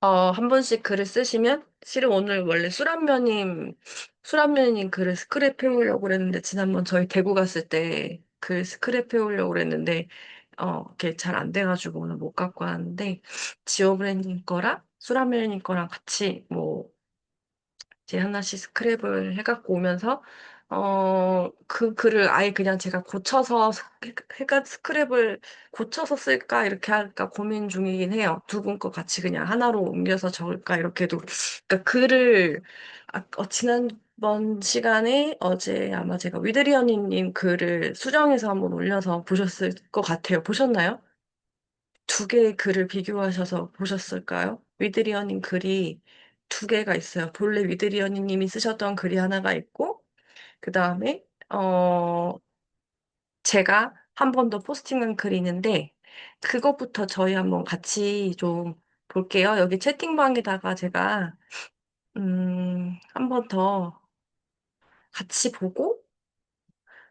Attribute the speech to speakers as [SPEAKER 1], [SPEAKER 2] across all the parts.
[SPEAKER 1] 한 번씩 글을 쓰시면, 실은 오늘 원래 수란면님 글을 스크랩 해오려고 그랬는데, 지난번 저희 대구 갔을 때 글 스크랩 해오려고 그랬는데, 그게 잘 안 돼가지고 오늘 못 갖고 왔는데, 지오브랜님 거랑 수란면님 거랑 같이, 뭐, 이제 하나씩 스크랩을 해갖고 오면서, 그 글을 아예 그냥 제가 고쳐서, 스크랩을 고쳐서 쓸까, 이렇게 할까 고민 중이긴 해요. 두 분 거 같이 그냥 하나로 옮겨서 적을까, 이렇게도. 그러니까 글을, 지난번 시간에 어제 아마 제가 위드리언님 글을 수정해서 한번 올려서 보셨을 것 같아요. 보셨나요? 두 개의 글을 비교하셔서 보셨을까요? 위드리언님 글이 두 개가 있어요. 본래 위드리언님이 쓰셨던 글이 하나가 있고, 그 다음에, 제가 한 번 더 포스팅한 글이 있는데, 그것부터 저희 한번 같이 좀 볼게요. 여기 채팅방에다가 제가, 한 번 더 같이 보고,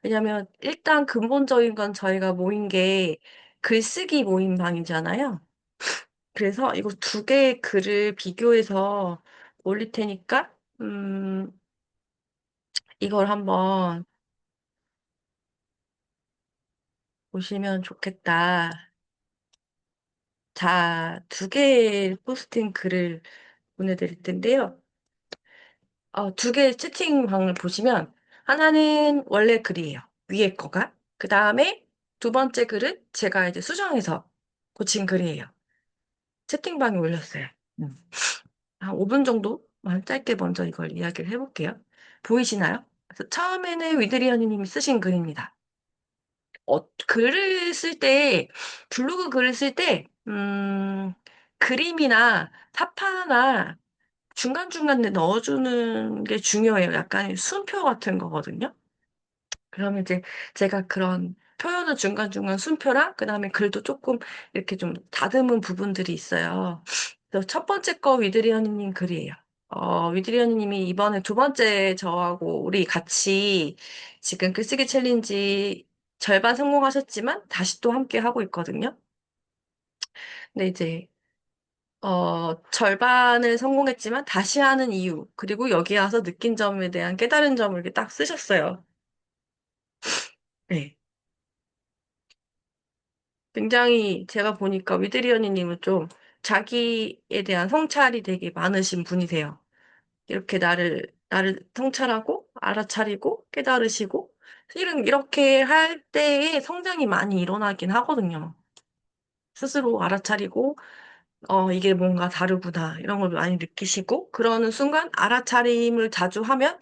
[SPEAKER 1] 왜냐면 일단 근본적인 건 저희가 모인 게 글쓰기 모임방이잖아요. 그래서 이거 두 개의 글을 비교해서 올릴 테니까, 이걸 한번 보시면 좋겠다. 자, 두 개의 포스팅 글을 보내드릴 텐데요. 두 개의 채팅방을 보시면, 하나는 원래 글이에요. 위에 거가. 그 다음에 두 번째 글은 제가 이제 수정해서 고친 글이에요. 채팅방에 올렸어요. 음. 한 5분 정도만 짧게 먼저 이걸 이야기를 해볼게요. 보이시나요? 그래서 처음에는 위드리언 님이 쓰신 글입니다. 글을 쓸 때, 블로그 글을 쓸 때, 그림이나 사파나 중간중간에 넣어주는 게 중요해요. 약간 순표 같은 거거든요. 그러면 이제 제가 그런 표현은 중간중간 순표랑 그다음에 글도 조금 이렇게 좀 다듬은 부분들이 있어요. 그래서 첫 번째 거 위드리언님 글이에요. 위드리언님이 이번에 두 번째 저하고 우리 같이 지금 글쓰기 챌린지 절반 성공하셨지만 다시 또 함께 하고 있거든요. 근데 이제 절반을 성공했지만 다시 하는 이유, 그리고 여기 와서 느낀 점에 대한 깨달은 점을 이렇게 딱 쓰셨어요. 네. 굉장히 제가 보니까 위드리언니님은 좀 자기에 대한 성찰이 되게 많으신 분이세요. 이렇게 나를 성찰하고 알아차리고 깨달으시고 실은 이렇게 할 때에 성장이 많이 일어나긴 하거든요. 스스로 알아차리고 이게 뭔가 다르구나, 이런 걸 많이 느끼시고, 그러는 순간 알아차림을 자주 하면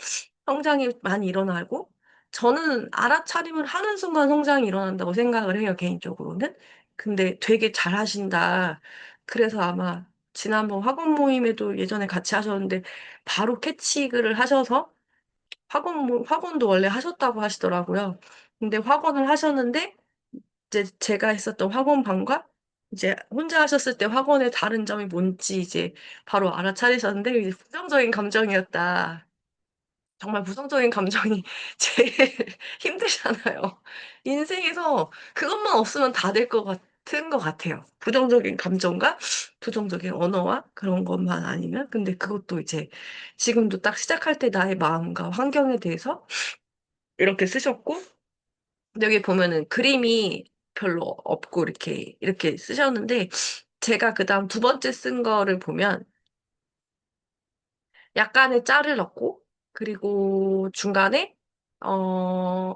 [SPEAKER 1] 성장이 많이 일어나고, 저는 알아차림을 하는 순간 성장이 일어난다고 생각을 해요, 개인적으로는. 근데 되게 잘 하신다. 그래서 아마 지난번 학원 모임에도 예전에 같이 하셨는데, 바로 캐치를 하셔서, 학원도 원래 하셨다고 하시더라고요. 근데 학원을 하셨는데, 이제 제가 했었던 학원방과 이제 혼자 하셨을 때 학원의 다른 점이 뭔지 이제 바로 알아차리셨는데 이제 부정적인 감정이었다. 정말 부정적인 감정이 제일 힘들잖아요. 인생에서 그것만 없으면 다 될 것 같은 것 같아요. 부정적인 감정과 부정적인 언어와 그런 것만 아니면. 근데 그것도 이제 지금도 딱 시작할 때 나의 마음과 환경에 대해서 이렇게 쓰셨고, 근데 여기 보면은 그림이 별로 없고 이렇게 쓰셨는데 제가 그다음 두 번째 쓴 거를 보면 약간의 짤을 넣고 그리고 중간에 어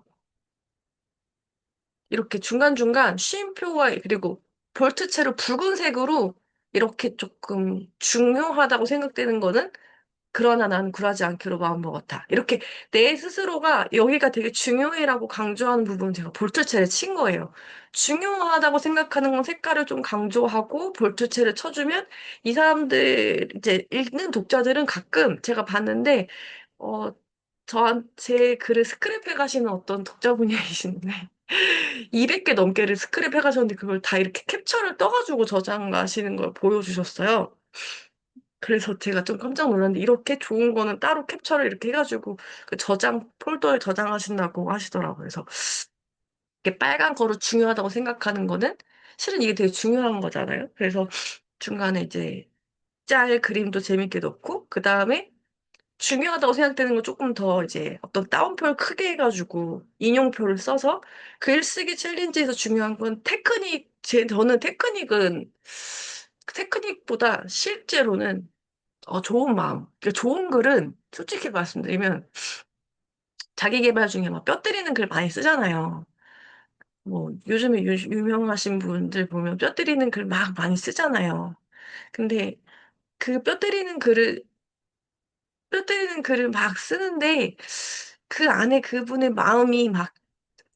[SPEAKER 1] 이렇게 중간중간 쉼표와 그리고 볼트체로 붉은색으로 이렇게 조금 중요하다고 생각되는 거는 그러나 난 굴하지 않기로 마음먹었다. 이렇게 내 스스로가 여기가 되게 중요해라고 강조하는 부분은 제가 볼트체를 친 거예요. 중요하다고 생각하는 건 색깔을 좀 강조하고 볼트체를 쳐주면 이 사람들 이제 읽는 독자들은 가끔 제가 봤는데 어 제 글을 스크랩해 가시는 어떤 독자분이 계시는데 200개 넘게를 스크랩해 가셨는데 그걸 다 이렇게 캡처를 떠가지고 저장하시는 걸 보여주셨어요. 그래서 제가 좀 깜짝 놀랐는데 이렇게 좋은 거는 따로 캡처를 이렇게 해가지고 그 폴더에 저장하신다고 하시더라고요. 그래서 이게 빨간 거로 중요하다고 생각하는 거는 실은 이게 되게 중요한 거잖아요. 그래서 중간에 이제 짤 그림도 재밌게 넣고, 그 다음에 중요하다고 생각되는 건 조금 더 이제 어떤 따옴표를 크게 해가지고 인용표를 써서 글쓰기 챌린지에서 중요한 건 저는 테크닉보다 실제로는 좋은 마음. 그러니까 좋은 글은 솔직히 말씀드리면 자기 개발 중에 막 뼈 때리는 글 많이 쓰잖아요. 뭐 요즘에 유명하신 분들 보면 뼈 때리는 글 막 많이 쓰잖아요. 근데 그 뼈 때리는 글을 막 쓰는데 그 안에 그분의 마음이 막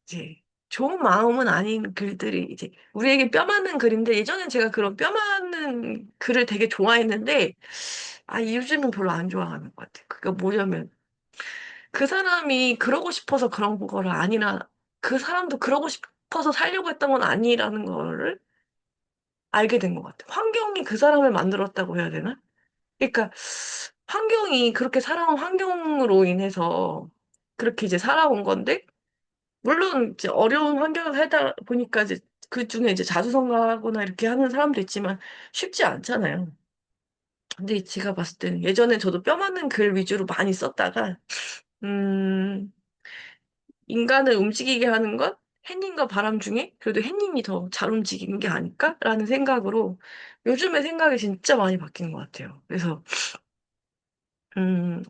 [SPEAKER 1] 이제 좋은 마음은 아닌 글들이 이제 우리에게 뼈 맞는 글인데 예전엔 제가 그런 뼈 맞는 글을 되게 좋아했는데 요즘은 별로 안 좋아하는 것 같아요. 그게 뭐냐면 그 사람이 그러고 싶어서 그런 거를 아니라 그 사람도 그러고 싶어서 살려고 했던 건 아니라는 거를 알게 된 것 같아요. 환경이 그 사람을 만들었다고 해야 되나? 그러니까 환경이 그렇게 살아온 환경으로 인해서 그렇게 이제 살아온 건데 물론 이제 어려운 환경을 살다 보니까 이제 그 중에 이제 자수성가하거나 이렇게 하는 사람도 있지만 쉽지 않잖아요. 근데 제가 봤을 때는 예전에 저도 뼈 맞는 글 위주로 많이 썼다가 음 인간을 움직이게 하는 건 햇님과 바람 중에 그래도 햇님이 더 잘 움직이는 게 아닐까라는 생각으로 요즘에 생각이 진짜 많이 바뀐 것 같아요. 그래서 음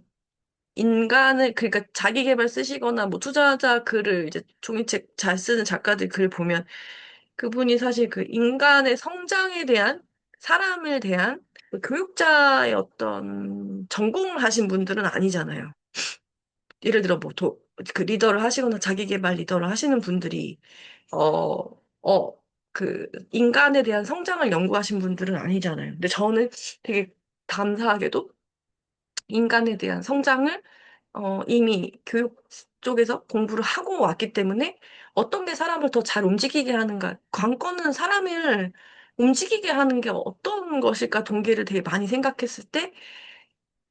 [SPEAKER 1] 그러니까 자기 개발 쓰시거나 뭐 투자자 글을 이제 종이책 잘 쓰는 작가들 글 보면 그분이 사실 그 인간의 성장에 대한 사람에 대한 그 교육자의 어떤 전공을 하신 분들은 아니잖아요. 예를 들어 뭐 그 리더를 하시거나 자기 개발 리더를 하시는 분들이 어, 인간에 대한 성장을 연구하신 분들은 아니잖아요. 근데 저는 되게 감사하게도 인간에 대한 성장을 이미 교육 쪽에서 공부를 하고 왔기 때문에 어떤 게 사람을 더 잘 움직이게 하는가. 관건은 사람을 움직이게 하는 게 어떤 것일까 동기를 되게 많이 생각했을 때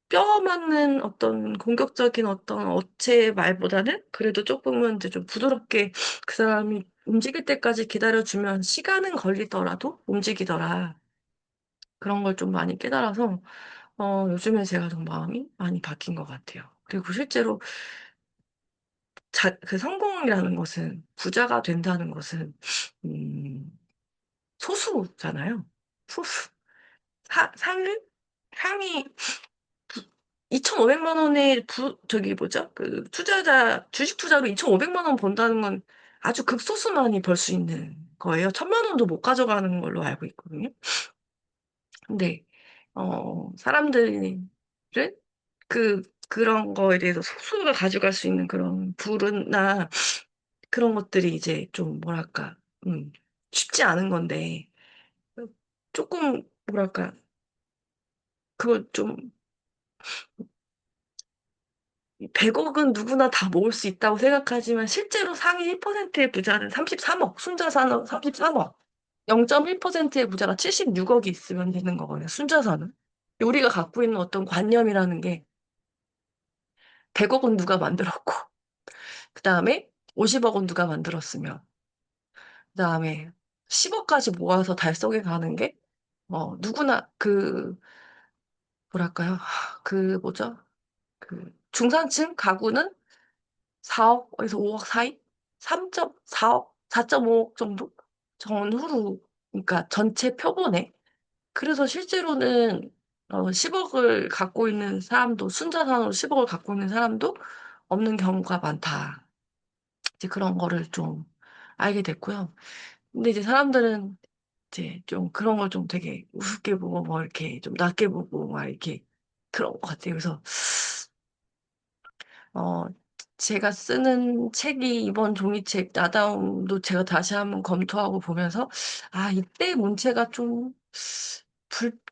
[SPEAKER 1] 뼈 맞는 어떤 공격적인 어떤 어체의 말보다는 그래도 조금은 이제 좀 부드럽게 그 사람이 움직일 때까지 기다려주면 시간은 걸리더라도 움직이더라. 그런 걸 좀 많이 깨달아서 요즘에 제가 좀 마음이 많이 바뀐 것 같아요. 그리고 실제로 그 성공이라는 것은 부자가 된다는 것은 음, 소수잖아요. 소수. 상을 상이 2,500만 원에 저기 뭐죠? 그 주식 투자로 2,500만 원 번다는 건 아주 극소수만이 벌 수 있는 거예요. 1,000만 원도 못 가져가는 걸로 알고 있거든요. 근데 사람들은 그런 거에 대해서 소수가 가져갈 수 있는 그런 부나 그런 것들이 이제 좀 뭐랄까, 쉽지 않은 건데, 조금 뭐랄까, 그걸 좀 100억은 누구나 다 모을 수 있다고 생각하지만 실제로 상위 1%의 부자는 33억, 순자산은 33억, 0.1%의 부자가 76억이 있으면 되는 거거든요, 순자산은. 우리가 갖고 있는 어떤 관념이라는 게 100억은 누가 만들었고, 그 다음에 50억은 누가 만들었으며, 그 다음에 10억까지 모아서 달성해 가는 게, 누구나 뭐랄까요, 뭐죠? 중산층 가구는 4억에서 5억 사이? 3.4억, 4.5억 정도? 전후로, 그러니까 전체 표본에. 그래서 실제로는 10억을 갖고 있는 사람도, 순자산으로 10억을 갖고 있는 사람도 없는 경우가 많다. 이제 그런 거를 좀 알게 됐고요. 근데 이제 사람들은 이제 좀 그런 걸 좀 되게 우습게 보고 뭐 이렇게 좀 낮게 보고 막 이렇게 그런 것 같아요. 그래서 어, 제가 쓰는 책이 이번 종이책 나다움도 제가 다시 한번 검토하고 보면서, 이때 문체가 좀,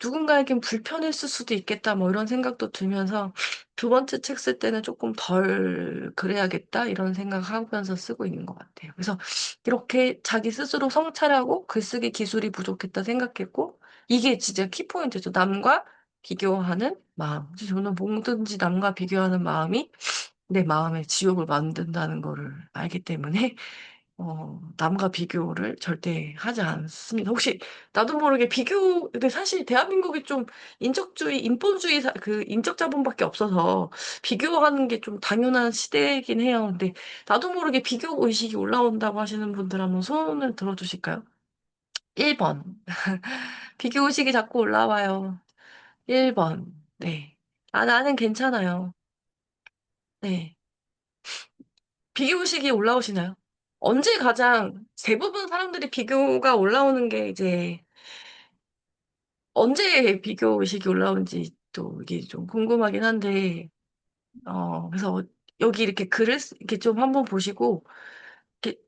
[SPEAKER 1] 누군가에겐 불편했을 수도 있겠다, 뭐 이런 생각도 들면서, 두 번째 책 쓸 때는 조금 덜 그래야겠다, 이런 생각하면서 쓰고 있는 것 같아요. 그래서 이렇게 자기 스스로 성찰하고 글쓰기 기술이 부족했다 생각했고, 이게 진짜 키포인트죠. 남과 비교하는 마음. 저는 뭐든지 남과 비교하는 마음이 내 마음의 지옥을 만든다는 거를 알기 때문에 남과 비교를 절대 하지 않습니다. 혹시 나도 모르게 비교, 근데 사실 대한민국이 좀 인적주의, 인본주의, 그 인적 자본밖에 없어서 비교하는 게 좀 당연한 시대이긴 해요. 근데 나도 모르게 비교 의식이 올라온다고 하시는 분들 한번 손을 들어주실까요? 1번. 비교 의식이 자꾸 올라와요. 1번. 네. 아, 나는 괜찮아요. 네. 비교 의식이 올라오시나요? 언제 가장 대부분 사람들이 비교가 올라오는 게 이제 언제 비교 의식이 올라오는지 또 이게 좀 궁금하긴 한데 그래서 여기 이렇게 이렇게 좀 한번 보시고 이렇게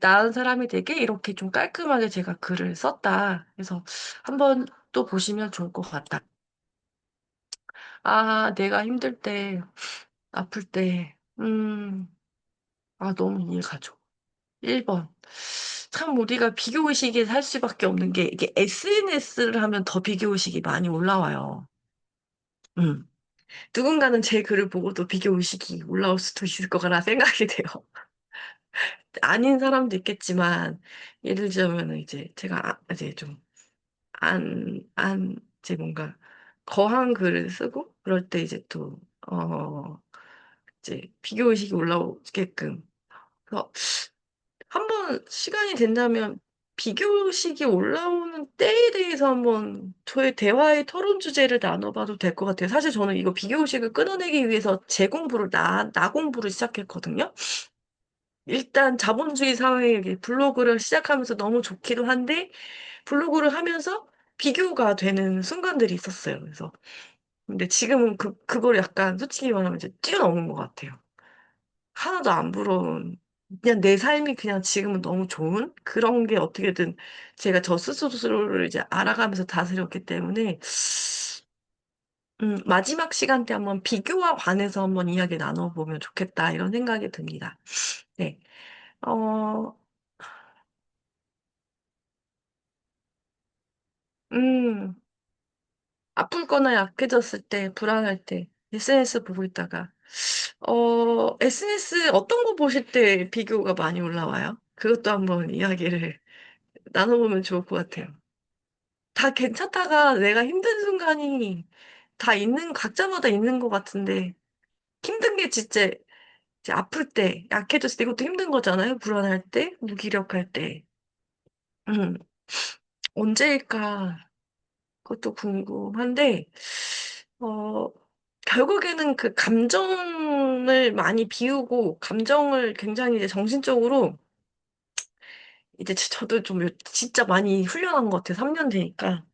[SPEAKER 1] 나은 사람이 되게 이렇게 좀 깔끔하게 제가 글을 썼다. 그래서 한번 또 보시면 좋을 것 같다. 아, 내가 힘들 때, 아플 때, 너무 이해가죠. 1번. 참 우리가 비교의식에 살 수밖에 없는 게 이게 SNS를 하면 더 비교의식이 많이 올라와요. 음. 누군가는 제 글을 보고도 비교의식이 올라올 수도 있을 거라 생각이 돼요. 아닌 사람도 있겠지만, 예를 들자면 이제 제가 이제 좀 이제 뭔가 거한 글을 쓰고, 그럴 때 이제 또, 이제 비교의식이 올라오게끔. 그래서 한번 시간이 된다면 비교식이 올라오는 때에 대해서 한번 저의 대화의 토론 주제를 나눠봐도 될 것 같아요. 사실 저는 이거 비교식을 끊어내기 위해서 재공부를, 나 공부를 시작했거든요. 일단 자본주의 사회에 블로그를 시작하면서 너무 좋기도 한데 블로그를 하면서 비교가 되는 순간들이 있었어요. 그래서 근데 지금은 그걸 약간 솔직히 말하면 이제 뛰어넘은 것 같아요. 하나도 안 부러운, 그냥 내 삶이 그냥 지금은 너무 좋은 그런 게 어떻게든 제가 저 스스로를 이제 알아가면서 다스렸기 때문에, 마지막 시간 때 한번 비교와 관해서 한번 이야기 나눠보면 좋겠다, 이런 생각이 듭니다. 네. 어, 음, 아플거나 약해졌을 때, 불안할 때, SNS 보고 있다가, SNS 어떤 거 보실 때 비교가 많이 올라와요? 그것도 한번 이야기를 나눠보면 좋을 것 같아요. 다 괜찮다가 내가 힘든 순간이 각자마다 있는 것 같은데, 힘든 게 진짜 이제 아플 때, 약해졌을 때 이것도 힘든 거잖아요. 불안할 때, 무기력할 때. 음, 언제일까? 그것도 궁금한데, 어, 결국에는 그 감정을 많이 비우고, 감정을 굉장히 이제 정신적으로, 이제 저도 좀 진짜 많이 훈련한 것 같아요. 3년 되니까.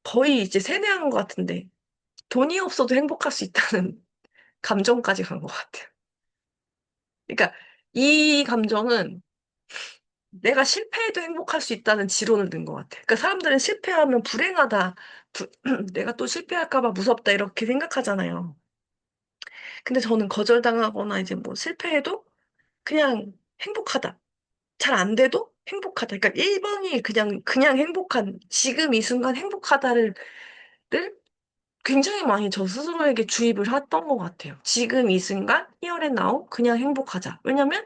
[SPEAKER 1] 거의 이제 세뇌한 것 같은데, 돈이 없어도 행복할 수 있다는 감정까지 간 것 같아요. 그러니까 이 감정은 내가 실패해도 행복할 수 있다는 지론을 든 것 같아요. 그러니까 사람들은 실패하면 불행하다, 내가 또 실패할까 봐 무섭다 이렇게 생각하잖아요. 근데 저는 거절당하거나 이제 뭐 실패해도 그냥 행복하다. 잘 안 돼도 행복하다. 그러니까 1번이 그냥 행복한, 지금 이 순간 행복하다를 를 굉장히 많이 저 스스로에게 주입을 했던 것 같아요. 지금 이 순간, here and now, 그냥 행복하자. 왜냐면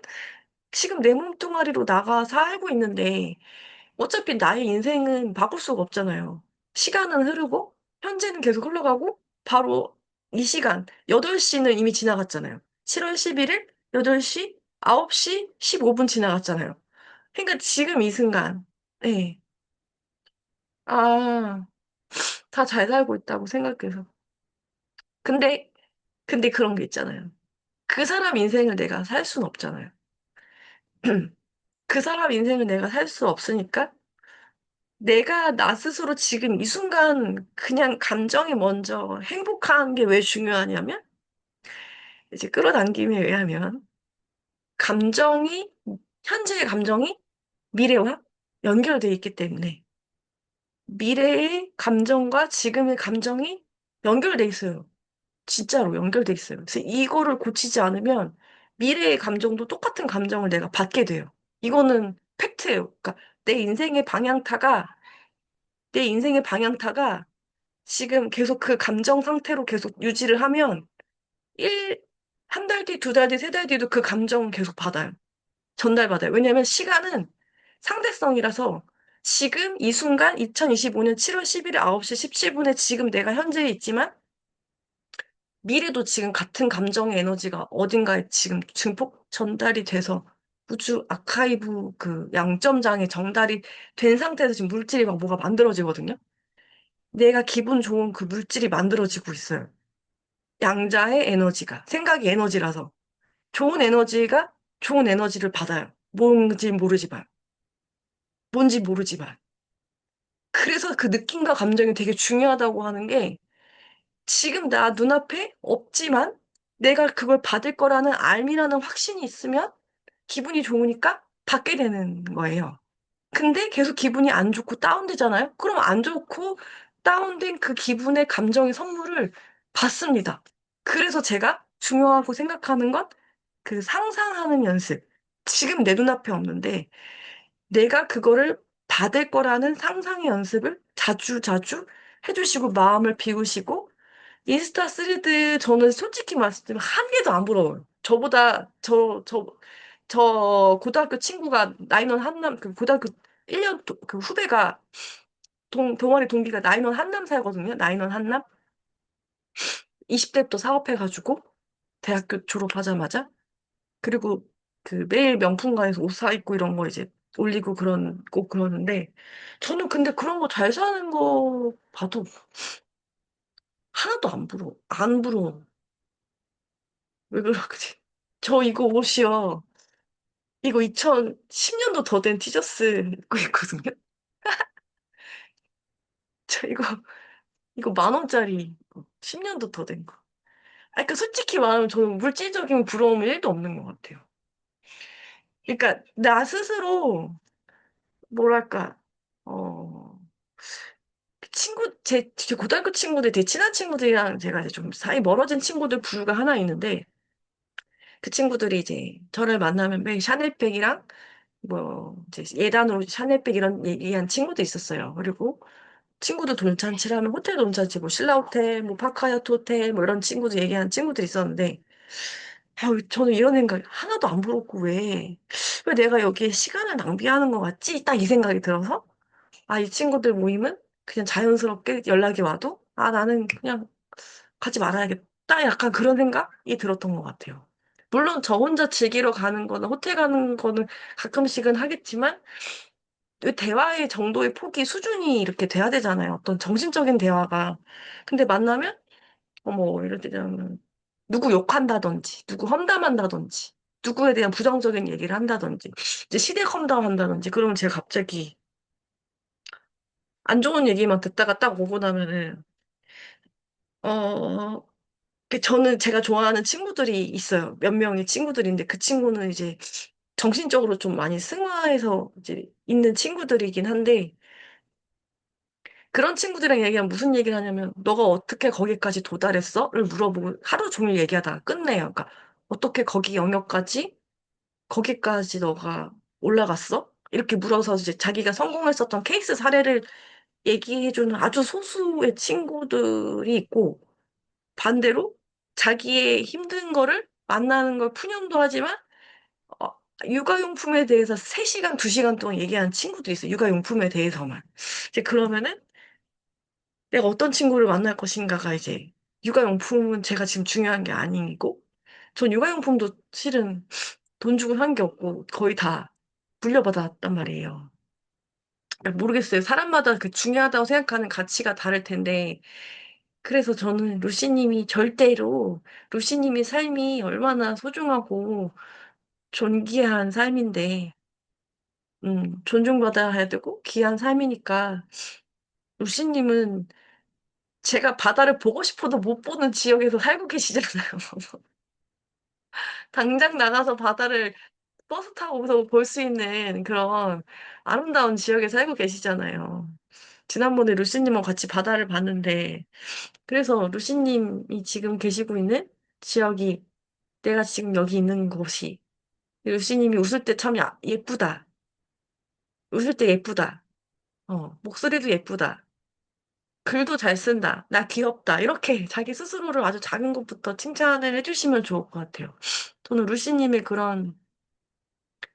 [SPEAKER 1] 지금 내 몸뚱아리로 나가 살고 있는데 어차피 나의 인생은 바꿀 수가 없잖아요. 시간은 흐르고 현재는 계속 흘러가고 바로 이 시간 8시는 이미 지나갔잖아요. 7월 11일 8시 9시 15분 지나갔잖아요. 그러니까 지금 이 순간 네. 아, 다 잘 살고 있다고 생각해서. 근데 그런 게 있잖아요. 그 사람 인생을 내가 살 수는 없잖아요. 그 사람 인생을 내가 살 수 없으니까 내가 나 스스로 지금 이 순간 그냥 감정이 먼저 행복한 게 왜 중요하냐면 이제 끌어당김에 의하면 감정이 현재의 감정이 미래와 연결돼 있기 때문에 미래의 감정과 지금의 감정이 연결돼 있어요. 진짜로 연결돼 있어요. 그래서 이거를 고치지 않으면 미래의 감정도 똑같은 감정을 내가 받게 돼요. 이거는 팩트예요. 그러니까 내 인생의 방향타가 내 인생의 방향타가 지금 계속 그 감정 상태로 계속 유지를 하면 한 달 뒤, 2달 뒤, 3달 뒤도 그 감정은 계속 받아요. 전달받아요. 왜냐면 시간은 상대성이라서 지금 이 순간 2025년 7월 11일 9시 17분에 지금 내가 현재에 있지만 미래도 지금 같은 감정의 에너지가 어딘가에 지금 증폭 전달이 돼서 우주 아카이브 그 양점장에 전달이 된 상태에서 지금 물질이 막 뭐가 만들어지거든요. 내가 기분 좋은 그 물질이 만들어지고 있어요. 양자의 에너지가. 생각이 에너지라서. 좋은 에너지가 좋은 에너지를 받아요. 뭔지 모르지만. 뭔지 모르지만. 그래서 그 느낌과 감정이 되게 중요하다고 하는 게 지금 나 눈앞에 없지만 내가 그걸 받을 거라는 알미라는 확신이 있으면 기분이 좋으니까 받게 되는 거예요. 근데 계속 기분이 안 좋고 다운되잖아요? 그럼 안 좋고 다운된 그 기분의 감정의 선물을 받습니다. 그래서 제가 중요하고 생각하는 건 그 상상하는 연습. 지금 내 눈앞에 없는데 내가 그거를 받을 거라는 상상의 연습을 자주 자주 해주시고 마음을 비우시고 인스타 스리드 저는 솔직히 말씀드리면 한 개도 안 부러워요. 저보다 저 고등학교 친구가 나인원 한남 그 고등학교 1년 그 후배가 동아리 동기가 나인원 한남사거든요. 나인원 한남 20대부터 사업해가지고 대학교 졸업하자마자 그리고 그 매일 명품관에서 옷 사 입고 이런 거 이제 올리고 그런 꼭 그러는데 저는 근데 그런 거 잘 사는 거 봐도 하나도 안 부러워. 안 부러워. 왜 그러지? 저 이거 옷이요. 이거 2010년도 더 된 티셔츠 입고 있거든요. 저 이거 10,000원짜리 10년도 더 된 거. 그러니까 솔직히 말하면 저는 물질적인 부러움이 1도 없는 것 같아요. 그러니까 나 스스로 뭐랄까 어 제 고등학교 친구들 되게 친한 친구들이랑 제가 이제 좀 사이 멀어진 친구들 부류가 하나 있는데 그 친구들이 이제 저를 만나면 매일 샤넬백이랑 뭐 이제 예단으로 샤넬백 이런 얘기한 친구도 있었어요. 그리고 친구들 돈잔치를 하면 호텔 돈잔치, 뭐 신라 호텔, 뭐 파카야트 호텔, 뭐 이런 친구들 얘기하는 친구들이 있었는데, 저는 이런 생각 하나도 안 부럽고 왜 내가 여기에 시간을 낭비하는 것 같지? 딱 이 생각이 들어서, 이 친구들 모임은 그냥 자연스럽게 연락이 와도, 나는 그냥 가지 말아야겠다. 약간 그런 생각이 들었던 것 같아요. 물론 저 혼자 즐기러 가는 거나 호텔 가는 거는 가끔씩은 하겠지만, 왜 대화의 정도의 폭이 수준이 이렇게 돼야 되잖아요. 어떤 정신적인 대화가. 근데 만나면, 이럴 때는 누구 욕한다든지, 누구 험담한다든지, 누구에 대한 부정적인 얘기를 한다든지, 이제 시대 험담한다든지, 그러면 제가 갑자기 안 좋은 얘기만 듣다가 딱 오고 나면은, 어, 저는 제가 좋아하는 친구들이 있어요. 몇 명의 친구들인데 그 친구는 이제 정신적으로 좀 많이 승화해서 이제 있는 친구들이긴 한데, 그런 친구들이랑 얘기하면 무슨 얘기를 하냐면, 너가 어떻게 거기까지 도달했어? 를 물어보고 하루 종일 얘기하다가 끝내요. 그러니까, 어떻게 거기 영역까지, 거기까지 너가 올라갔어? 이렇게 물어서 이제 자기가 성공했었던 케이스 사례를 얘기해주는 아주 소수의 친구들이 있고, 반대로 자기의 힘든 거를 만나는 걸 푸념도 하지만, 어, 육아용품에 대해서 3시간, 2시간 동안 얘기하는 친구도 있어요. 육아용품에 대해서만. 이제 그러면은, 내가 어떤 친구를 만날 것인가가 이제 육아용품은 제가 지금 중요한 게 아니고 전 육아용품도 실은 돈 주고 산 게 없고 거의 다 물려받았단 말이에요. 모르겠어요. 사람마다 그 중요하다고 생각하는 가치가 다를 텐데 그래서 저는 루시님이 삶이 얼마나 소중하고 존귀한 삶인데 존중받아야 되고 귀한 삶이니까 루시님은 제가 바다를 보고 싶어도 못 보는 지역에서 살고 계시잖아요. 당장 나가서 바다를 버스 타고서 볼 수 있는 그런 아름다운 지역에 살고 계시잖아요. 지난번에 루시님과 같이 바다를 봤는데, 그래서 루시님이 지금 계시고 있는 지역이 내가 지금 여기 있는 곳이 루시님이 웃을 때 참 예쁘다. 웃을 때 예쁘다. 목소리도 예쁘다. 글도 잘 쓴다. 나 귀엽다. 이렇게 자기 스스로를 아주 작은 것부터 칭찬을 해주시면 좋을 것 같아요. 저는 루시님의 그런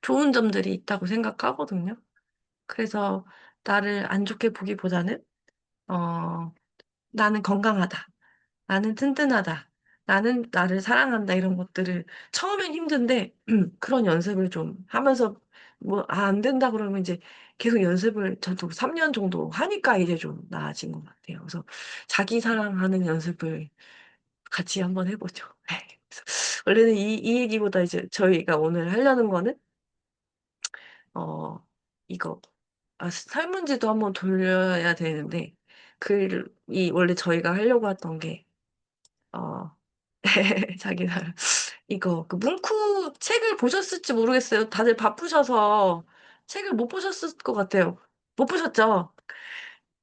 [SPEAKER 1] 좋은 점들이 있다고 생각하거든요. 그래서 나를 안 좋게 보기보다는, 어, 나는 건강하다. 나는 튼튼하다. 나는 나를 사랑한다. 이런 것들을 처음엔 힘든데, 그런 연습을 좀 하면서, 뭐, 안 된다 그러면 이제 계속 연습을 저도 3년 정도 하니까 이제 좀 나아진 것 같아요. 그래서 자기 사랑하는 연습을 같이 한번 해보죠. 그래서 원래는 이 얘기보다 이제 저희가 오늘 하려는 거는, 어, 이거, 설문지도 한번 돌려야 되는데, 원래 저희가 하려고 했던 게, 어, 자기 나름. 이거, 뭉크 책을 보셨을지 모르겠어요. 다들 바쁘셔서 책을 못 보셨을 것 같아요. 못 보셨죠?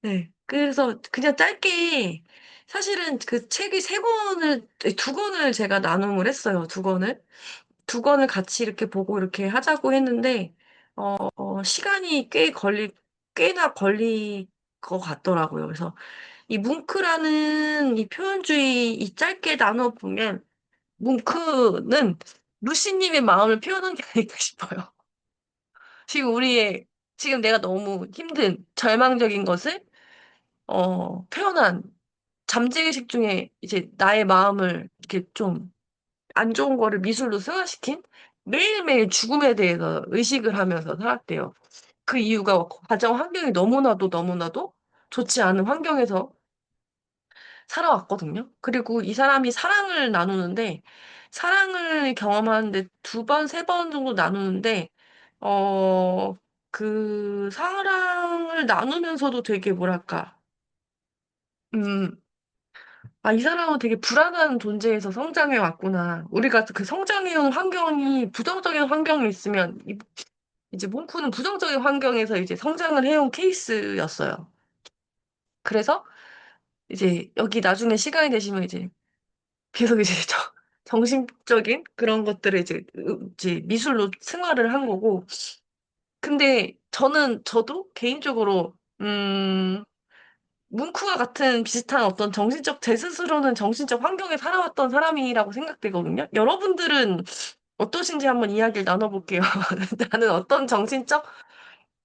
[SPEAKER 1] 네. 그래서 그냥 짧게, 사실은 그 책이 세 권을, 두 권을 제가 나눔을 했어요. 두 권을. 두 권을 같이 이렇게 보고 이렇게 하자고 했는데, 시간이 꽤나 걸릴 것 같더라고요. 그래서 이 뭉크라는 이 표현주의 이 짧게 나눠보면, 뭉크는 루시님의 마음을 표현한 게 아닐까 싶어요. 지금 지금 내가 너무 힘든, 절망적인 것을, 표현한 잠재의식 중에 이제 나의 마음을 이렇게 좀 안 좋은 거를 미술로 승화시킨 매일매일 죽음에 대해서 의식을 하면서 살았대요. 그 이유가 가정 환경이 너무나도 좋지 않은 환경에서 살아왔거든요. 그리고 이 사람이 사랑을 나누는데, 사랑을 경험하는데 두 번, 세 번 정도 나누는데, 어, 그 사랑을 나누면서도 되게 뭐랄까, 음, 이 사람은 되게 불안한 존재에서 성장해 왔구나. 우리가 그 성장해온 환경이 부정적인 환경에 있으면, 이제 몽쿠는 부정적인 환경에서 이제 성장을 해온 케이스였어요. 그래서 이제 여기 나중에 시간이 되시면 이제 계속 이제 정신적인 그런 것들을 이제 미술로 승화를 한 거고. 근데 저도 개인적으로, 뭉크와 같은 비슷한 어떤 제 스스로는 정신적 환경에 살아왔던 사람이라고 생각되거든요. 여러분들은 어떠신지 한번 이야기를 나눠볼게요. 나는 어떤 정신적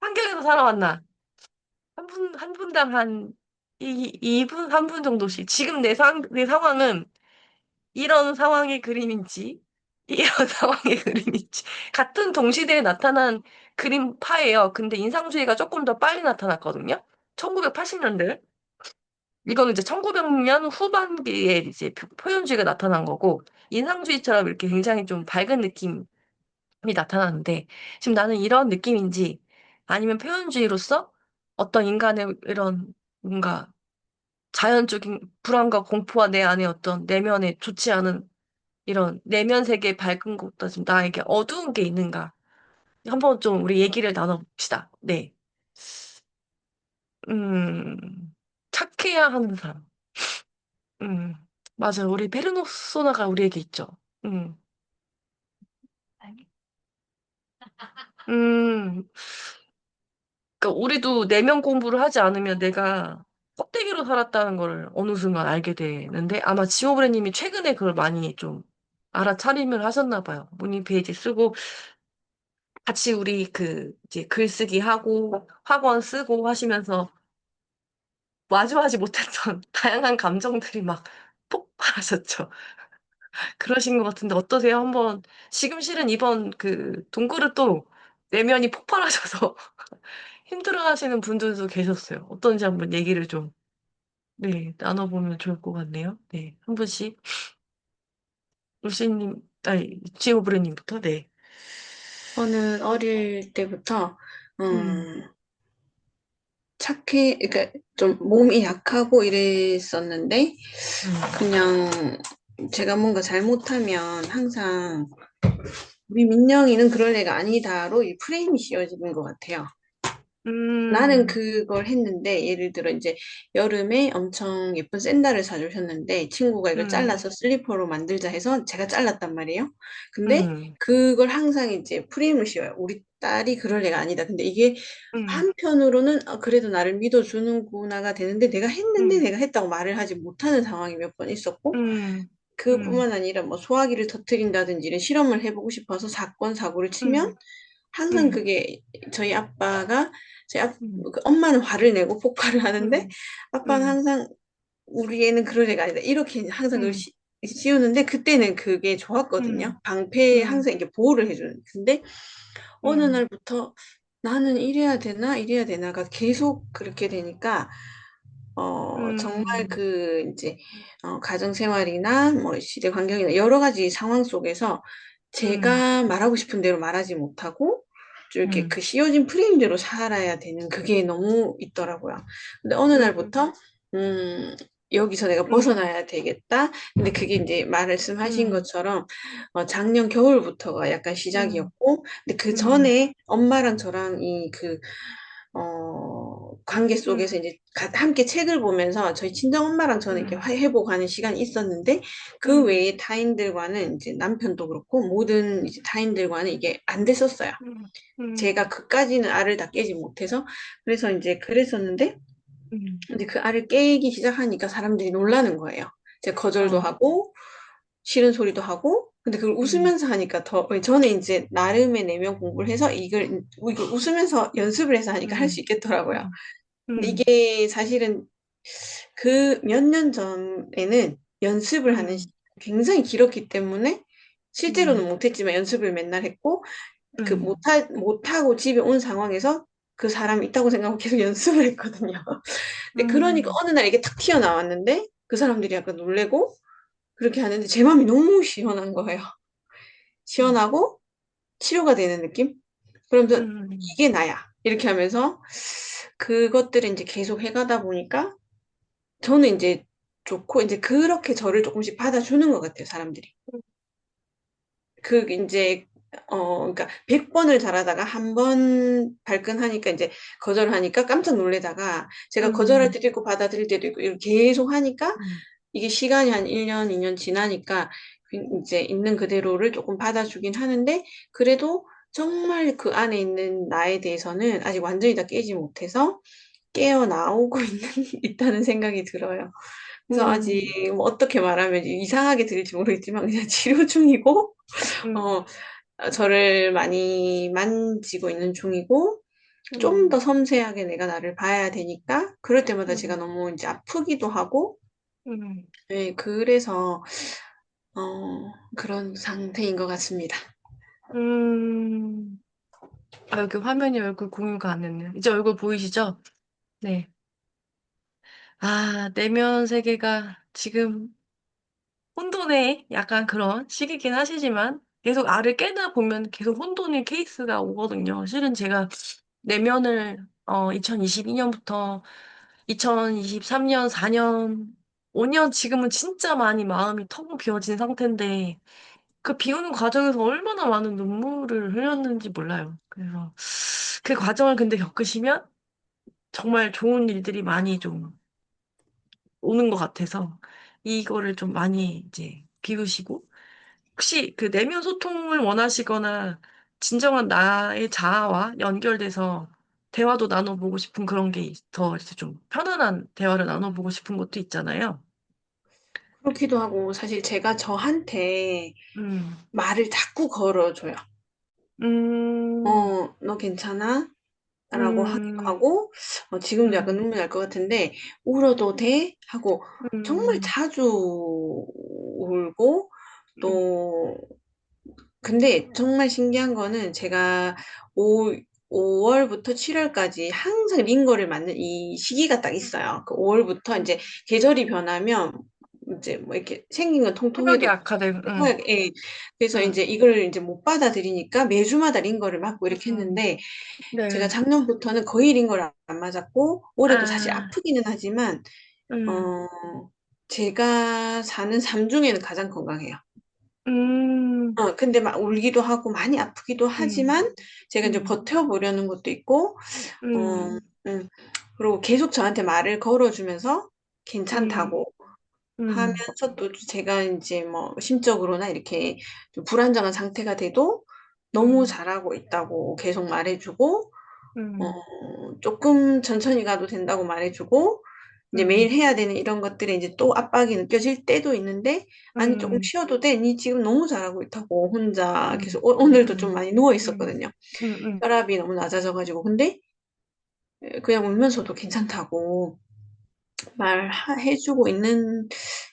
[SPEAKER 1] 환경에서 살아왔나. 한 분당 이분, 한 분 정도씩. 지금 내 상황은 이런 상황의 그림인지, 이런 상황의 그림인지, 같은 동시대에 나타난 그림파예요. 근데 인상주의가 조금 더 빨리 나타났거든요. 1980년대. 이거는 이제 1900년 후반기에 이제 표현주의가 나타난 거고, 인상주의처럼 이렇게 굉장히 좀 밝은 느낌이 나타나는데, 지금 나는 이런 느낌인지, 아니면 표현주의로서 어떤 인간의 이런 뭔가 자연적인 불안과 공포와 내 안에 어떤 내면에 좋지 않은 이런 내면 세계 밝은 것보다 좀 나에게 어두운 게 있는가? 한번 좀 우리 얘기를 나눠봅시다. 네. 착해야 하는 사람. 음, 맞아요. 우리 페르노소나가 우리에게 있죠. 음, 음, 그러니까 우리도 내면 공부를 하지 않으면 내가 껍데기로 살았다는 걸 어느 순간 알게 되는데 아마 지오브레님이 최근에 그걸 많이 좀 알아차림을 하셨나 봐요. 모닝 페이지 쓰고 같이 우리 이제 글쓰기 하고 학원 쓰고 하시면서 마주하지 못했던 다양한 감정들이 막 폭발하셨죠. 그러신 것 같은데 어떠세요? 지금 실은 이번 동그릇도 내면이 폭발하셔서 힘들어하시는 분들도 계셨어요. 어떤지 한번 얘기를 좀, 네, 나눠보면 좋을 것 같네요. 네, 한 분씩. 루시님, 아니, 지오브레님부터, 네.
[SPEAKER 2] 저는 어릴 때부터
[SPEAKER 1] 음,
[SPEAKER 2] 음, 그러니까 좀 몸이 약하고 이랬었는데
[SPEAKER 1] 음,
[SPEAKER 2] 그냥 제가 뭔가 잘못하면 항상 우리 민영이는 그럴 애가 아니다로 이 프레임이 씌워지는 것 같아요. 나는
[SPEAKER 1] 음,
[SPEAKER 2] 그걸 했는데 예를 들어 이제 여름에 엄청 예쁜 샌들을 사주셨는데 친구가 이걸
[SPEAKER 1] 음,
[SPEAKER 2] 잘라서 슬리퍼로 만들자 해서 제가 잘랐단 말이에요. 근데
[SPEAKER 1] 음,
[SPEAKER 2] 그걸 항상 이제 프레임을 씌워요. 우리 딸이 그럴 애가 아니다. 근데 이게
[SPEAKER 1] 음,
[SPEAKER 2] 한편으로는 그래도 나를 믿어주는구나가 되는데 내가 했는데
[SPEAKER 1] 음,
[SPEAKER 2] 내가 했다고 말을 하지 못하는 상황이 몇 번 있었고
[SPEAKER 1] 음, 음,
[SPEAKER 2] 그뿐만 아니라 뭐 소화기를 터트린다든지 이런 실험을 해보고 싶어서 사건 사고를 치면
[SPEAKER 1] 음,
[SPEAKER 2] 항상
[SPEAKER 1] 음,
[SPEAKER 2] 그게 저희 아빠가
[SPEAKER 1] 음,
[SPEAKER 2] 그 엄마는 화를 내고 폭발을 하는데
[SPEAKER 1] 음,
[SPEAKER 2] 아빠는
[SPEAKER 1] 음,
[SPEAKER 2] 항상 우리 애는 그럴 애가 아니다. 이렇게 항상 그걸
[SPEAKER 1] 음,
[SPEAKER 2] 씌우는데 그때는 그게 좋았거든요.
[SPEAKER 1] 음,
[SPEAKER 2] 방패에
[SPEAKER 1] 음,
[SPEAKER 2] 항상 이렇게 보호를 해주는. 근데 어느
[SPEAKER 1] 음,
[SPEAKER 2] 날부터 나는 이래야 되나 이래야 되나가 계속 그렇게 되니까 정말
[SPEAKER 1] 음,
[SPEAKER 2] 그 이제 가정생활이나 뭐 시대 환경이나 여러 가지 상황 속에서
[SPEAKER 1] 음,
[SPEAKER 2] 제가 말하고 싶은 대로 말하지 못하고 좀 이렇게
[SPEAKER 1] 음,
[SPEAKER 2] 그 씌워진 프레임대로 살아야 되는 그게 너무 있더라고요. 근데 어느
[SPEAKER 1] 음,
[SPEAKER 2] 날부터 음, 여기서 내가
[SPEAKER 1] 음,
[SPEAKER 2] 벗어나야 되겠다. 근데 그게 이제 말씀하신
[SPEAKER 1] 음,
[SPEAKER 2] 것처럼 작년 겨울부터가 약간
[SPEAKER 1] 음,
[SPEAKER 2] 시작이었고, 근데 그
[SPEAKER 1] 음,
[SPEAKER 2] 전에 엄마랑 저랑 관계 속에서
[SPEAKER 1] 음,
[SPEAKER 2] 이제 함께 책을 보면서 저희 친정 엄마랑 저는 이렇게
[SPEAKER 1] 음,
[SPEAKER 2] 회복하는 시간이 있었는데 그
[SPEAKER 1] 음,
[SPEAKER 2] 외에 타인들과는 이제 남편도 그렇고 모든 이제 타인들과는 이게 안 됐었어요.
[SPEAKER 1] 음, 음,
[SPEAKER 2] 제가 그까지는 알을 다 깨지 못해서 그래서 이제 그랬었는데
[SPEAKER 1] 음,
[SPEAKER 2] 근데 그 알을 깨기 시작하니까 사람들이 놀라는 거예요. 제가 거절도
[SPEAKER 1] 어,
[SPEAKER 2] 하고 싫은 소리도 하고 근데 그걸
[SPEAKER 1] 음,
[SPEAKER 2] 웃으면서 하니까 더 저는 이제 나름의 내면 공부를 해서 이걸 웃으면서 연습을 해서 하니까 할 수
[SPEAKER 1] 음,
[SPEAKER 2] 있겠더라고요.
[SPEAKER 1] 음,
[SPEAKER 2] 근데
[SPEAKER 1] 음,
[SPEAKER 2] 이게 사실은 그 몇 년 전에는 연습을 하는
[SPEAKER 1] 음,
[SPEAKER 2] 시간이 굉장히 길었기 때문에
[SPEAKER 1] 음,
[SPEAKER 2] 실제로는 못했지만 연습을 맨날 했고 그
[SPEAKER 1] 음,
[SPEAKER 2] 못하고 집에 온 상황에서 그 사람이 있다고 생각하고 계속 연습을 했거든요. 근데 그러니까
[SPEAKER 1] 음,
[SPEAKER 2] 어느 날 이게 탁 튀어나왔는데 그 사람들이 약간 놀래고 그렇게 하는데 제 마음이 너무 시원한 거예요. 시원하고 치료가 되는 느낌? 그러면서
[SPEAKER 1] 음,
[SPEAKER 2] 이게 나야. 이렇게 하면서 그것들을 이제 계속 해가다 보니까 저는 이제 좋고 이제 그렇게 저를 조금씩 받아주는 것 같아요, 사람들이. 그 이제 그러니까 100번을 잘하다가 한 번 발끈하니까 이제 거절하니까 깜짝 놀래다가 제가 거절할
[SPEAKER 1] 음,
[SPEAKER 2] 때도 있고 받아들일 때도 있고 이렇게 계속 하니까
[SPEAKER 1] 음,
[SPEAKER 2] 이게 시간이 한 1년, 2년 지나니까 이제 있는 그대로를 조금 받아주긴 하는데 그래도 정말 그 안에 있는 나에 대해서는 아직 완전히 다 깨지 못해서 깨어나오고 있다는 생각이 들어요. 그래서 아직
[SPEAKER 1] 음,
[SPEAKER 2] 뭐 어떻게 말하면 이상하게 들릴지 모르겠지만 그냥 치료 중이고,
[SPEAKER 1] 음,
[SPEAKER 2] 어, 저를 많이 만지고 있는 중이고, 좀 더
[SPEAKER 1] 음,
[SPEAKER 2] 섬세하게 내가 나를 봐야 되니까, 그럴 때마다 제가
[SPEAKER 1] 음,
[SPEAKER 2] 너무 이제 아프기도 하고,
[SPEAKER 1] 음,
[SPEAKER 2] 네, 그래서, 그런 상태인 것 같습니다.
[SPEAKER 1] 음. 아, 여기 화면이 얼굴 공유가 안 됐네요. 이제 얼굴 보이시죠? 네. 아, 내면 세계가 지금 혼돈의 약간 그런 시기긴 하시지만 계속 알을 깨다 보면 계속 혼돈의 케이스가 오거든요. 실은 제가 내면을 2022년부터 2023년, 4년, 5년 지금은 진짜 많이 마음이 텅 비어진 상태인데 그 비우는 과정에서 얼마나 많은 눈물을 흘렸는지 몰라요. 그래서 그 과정을 근데 겪으시면 정말 좋은 일들이 많이 좀 오는 것 같아서 이거를 좀 많이 이제 비우시고 혹시 그 내면 소통을 원하시거나 진정한 나의 자아와 연결돼서 대화도 나눠보고 싶은 그런 게 더 이제 좀 편안한 대화를 나눠보고 싶은 것도 있잖아요.
[SPEAKER 2] 그렇기도 하고, 사실 제가 저한테
[SPEAKER 1] 음,
[SPEAKER 2] 말을 자꾸 걸어줘요.
[SPEAKER 1] 음,
[SPEAKER 2] 너 괜찮아? 라고
[SPEAKER 1] 음,
[SPEAKER 2] 하고, 지금도 약간
[SPEAKER 1] 음,
[SPEAKER 2] 눈물 날 것 같은데, 울어도 돼? 하고, 정말
[SPEAKER 1] 음,
[SPEAKER 2] 자주 울고,
[SPEAKER 1] 음,
[SPEAKER 2] 또, 근데 정말 신기한 거는 제가 5, 5월부터 7월까지 항상 링거를 맞는 이 시기가 딱 있어요. 그 5월부터 이제 계절이 변하면, 이제 뭐 이렇게 생긴 건
[SPEAKER 1] 체력이
[SPEAKER 2] 통통해도
[SPEAKER 1] 약화되고,
[SPEAKER 2] 예. 그래서
[SPEAKER 1] 음,
[SPEAKER 2] 이제 이걸 이제 못 받아들이니까 매주마다 링거를 맞고 이렇게
[SPEAKER 1] 음,
[SPEAKER 2] 했는데, 제가
[SPEAKER 1] 네.
[SPEAKER 2] 작년부터는 거의 링거를 안 맞았고, 올해도 사실
[SPEAKER 1] 아,
[SPEAKER 2] 아프기는 하지만,
[SPEAKER 1] 음,
[SPEAKER 2] 어, 제가 사는 삶 중에는 가장 건강해요.
[SPEAKER 1] 음,
[SPEAKER 2] 근데 막 울기도 하고 많이 아프기도
[SPEAKER 1] 음,
[SPEAKER 2] 하지만, 제가 이제
[SPEAKER 1] 음,
[SPEAKER 2] 버텨보려는 것도 있고, 어,
[SPEAKER 1] 음,
[SPEAKER 2] 음, 그리고 계속 저한테 말을 걸어주면서
[SPEAKER 1] 음,
[SPEAKER 2] 괜찮다고
[SPEAKER 1] 음,
[SPEAKER 2] 하면서 또 제가 이제 뭐 심적으로나 이렇게 좀 불안정한 상태가 돼도 너무
[SPEAKER 1] 음,
[SPEAKER 2] 잘하고 있다고 계속 말해주고,
[SPEAKER 1] 음,
[SPEAKER 2] 조금 천천히 가도 된다고 말해주고, 이제 매일
[SPEAKER 1] 음,
[SPEAKER 2] 해야 되는 이런 것들에 이제 또 압박이 느껴질 때도 있는데, 아니, 조금
[SPEAKER 1] 음,
[SPEAKER 2] 쉬어도 돼. 니 지금 너무 잘하고 있다고. 혼자
[SPEAKER 1] 음,
[SPEAKER 2] 계속,
[SPEAKER 1] 음,
[SPEAKER 2] 오늘도 좀
[SPEAKER 1] 음,
[SPEAKER 2] 많이 누워
[SPEAKER 1] 음,
[SPEAKER 2] 있었거든요.
[SPEAKER 1] 음.
[SPEAKER 2] 혈압이 너무 낮아져가지고. 근데 그냥 울면서도 괜찮다고 말해주고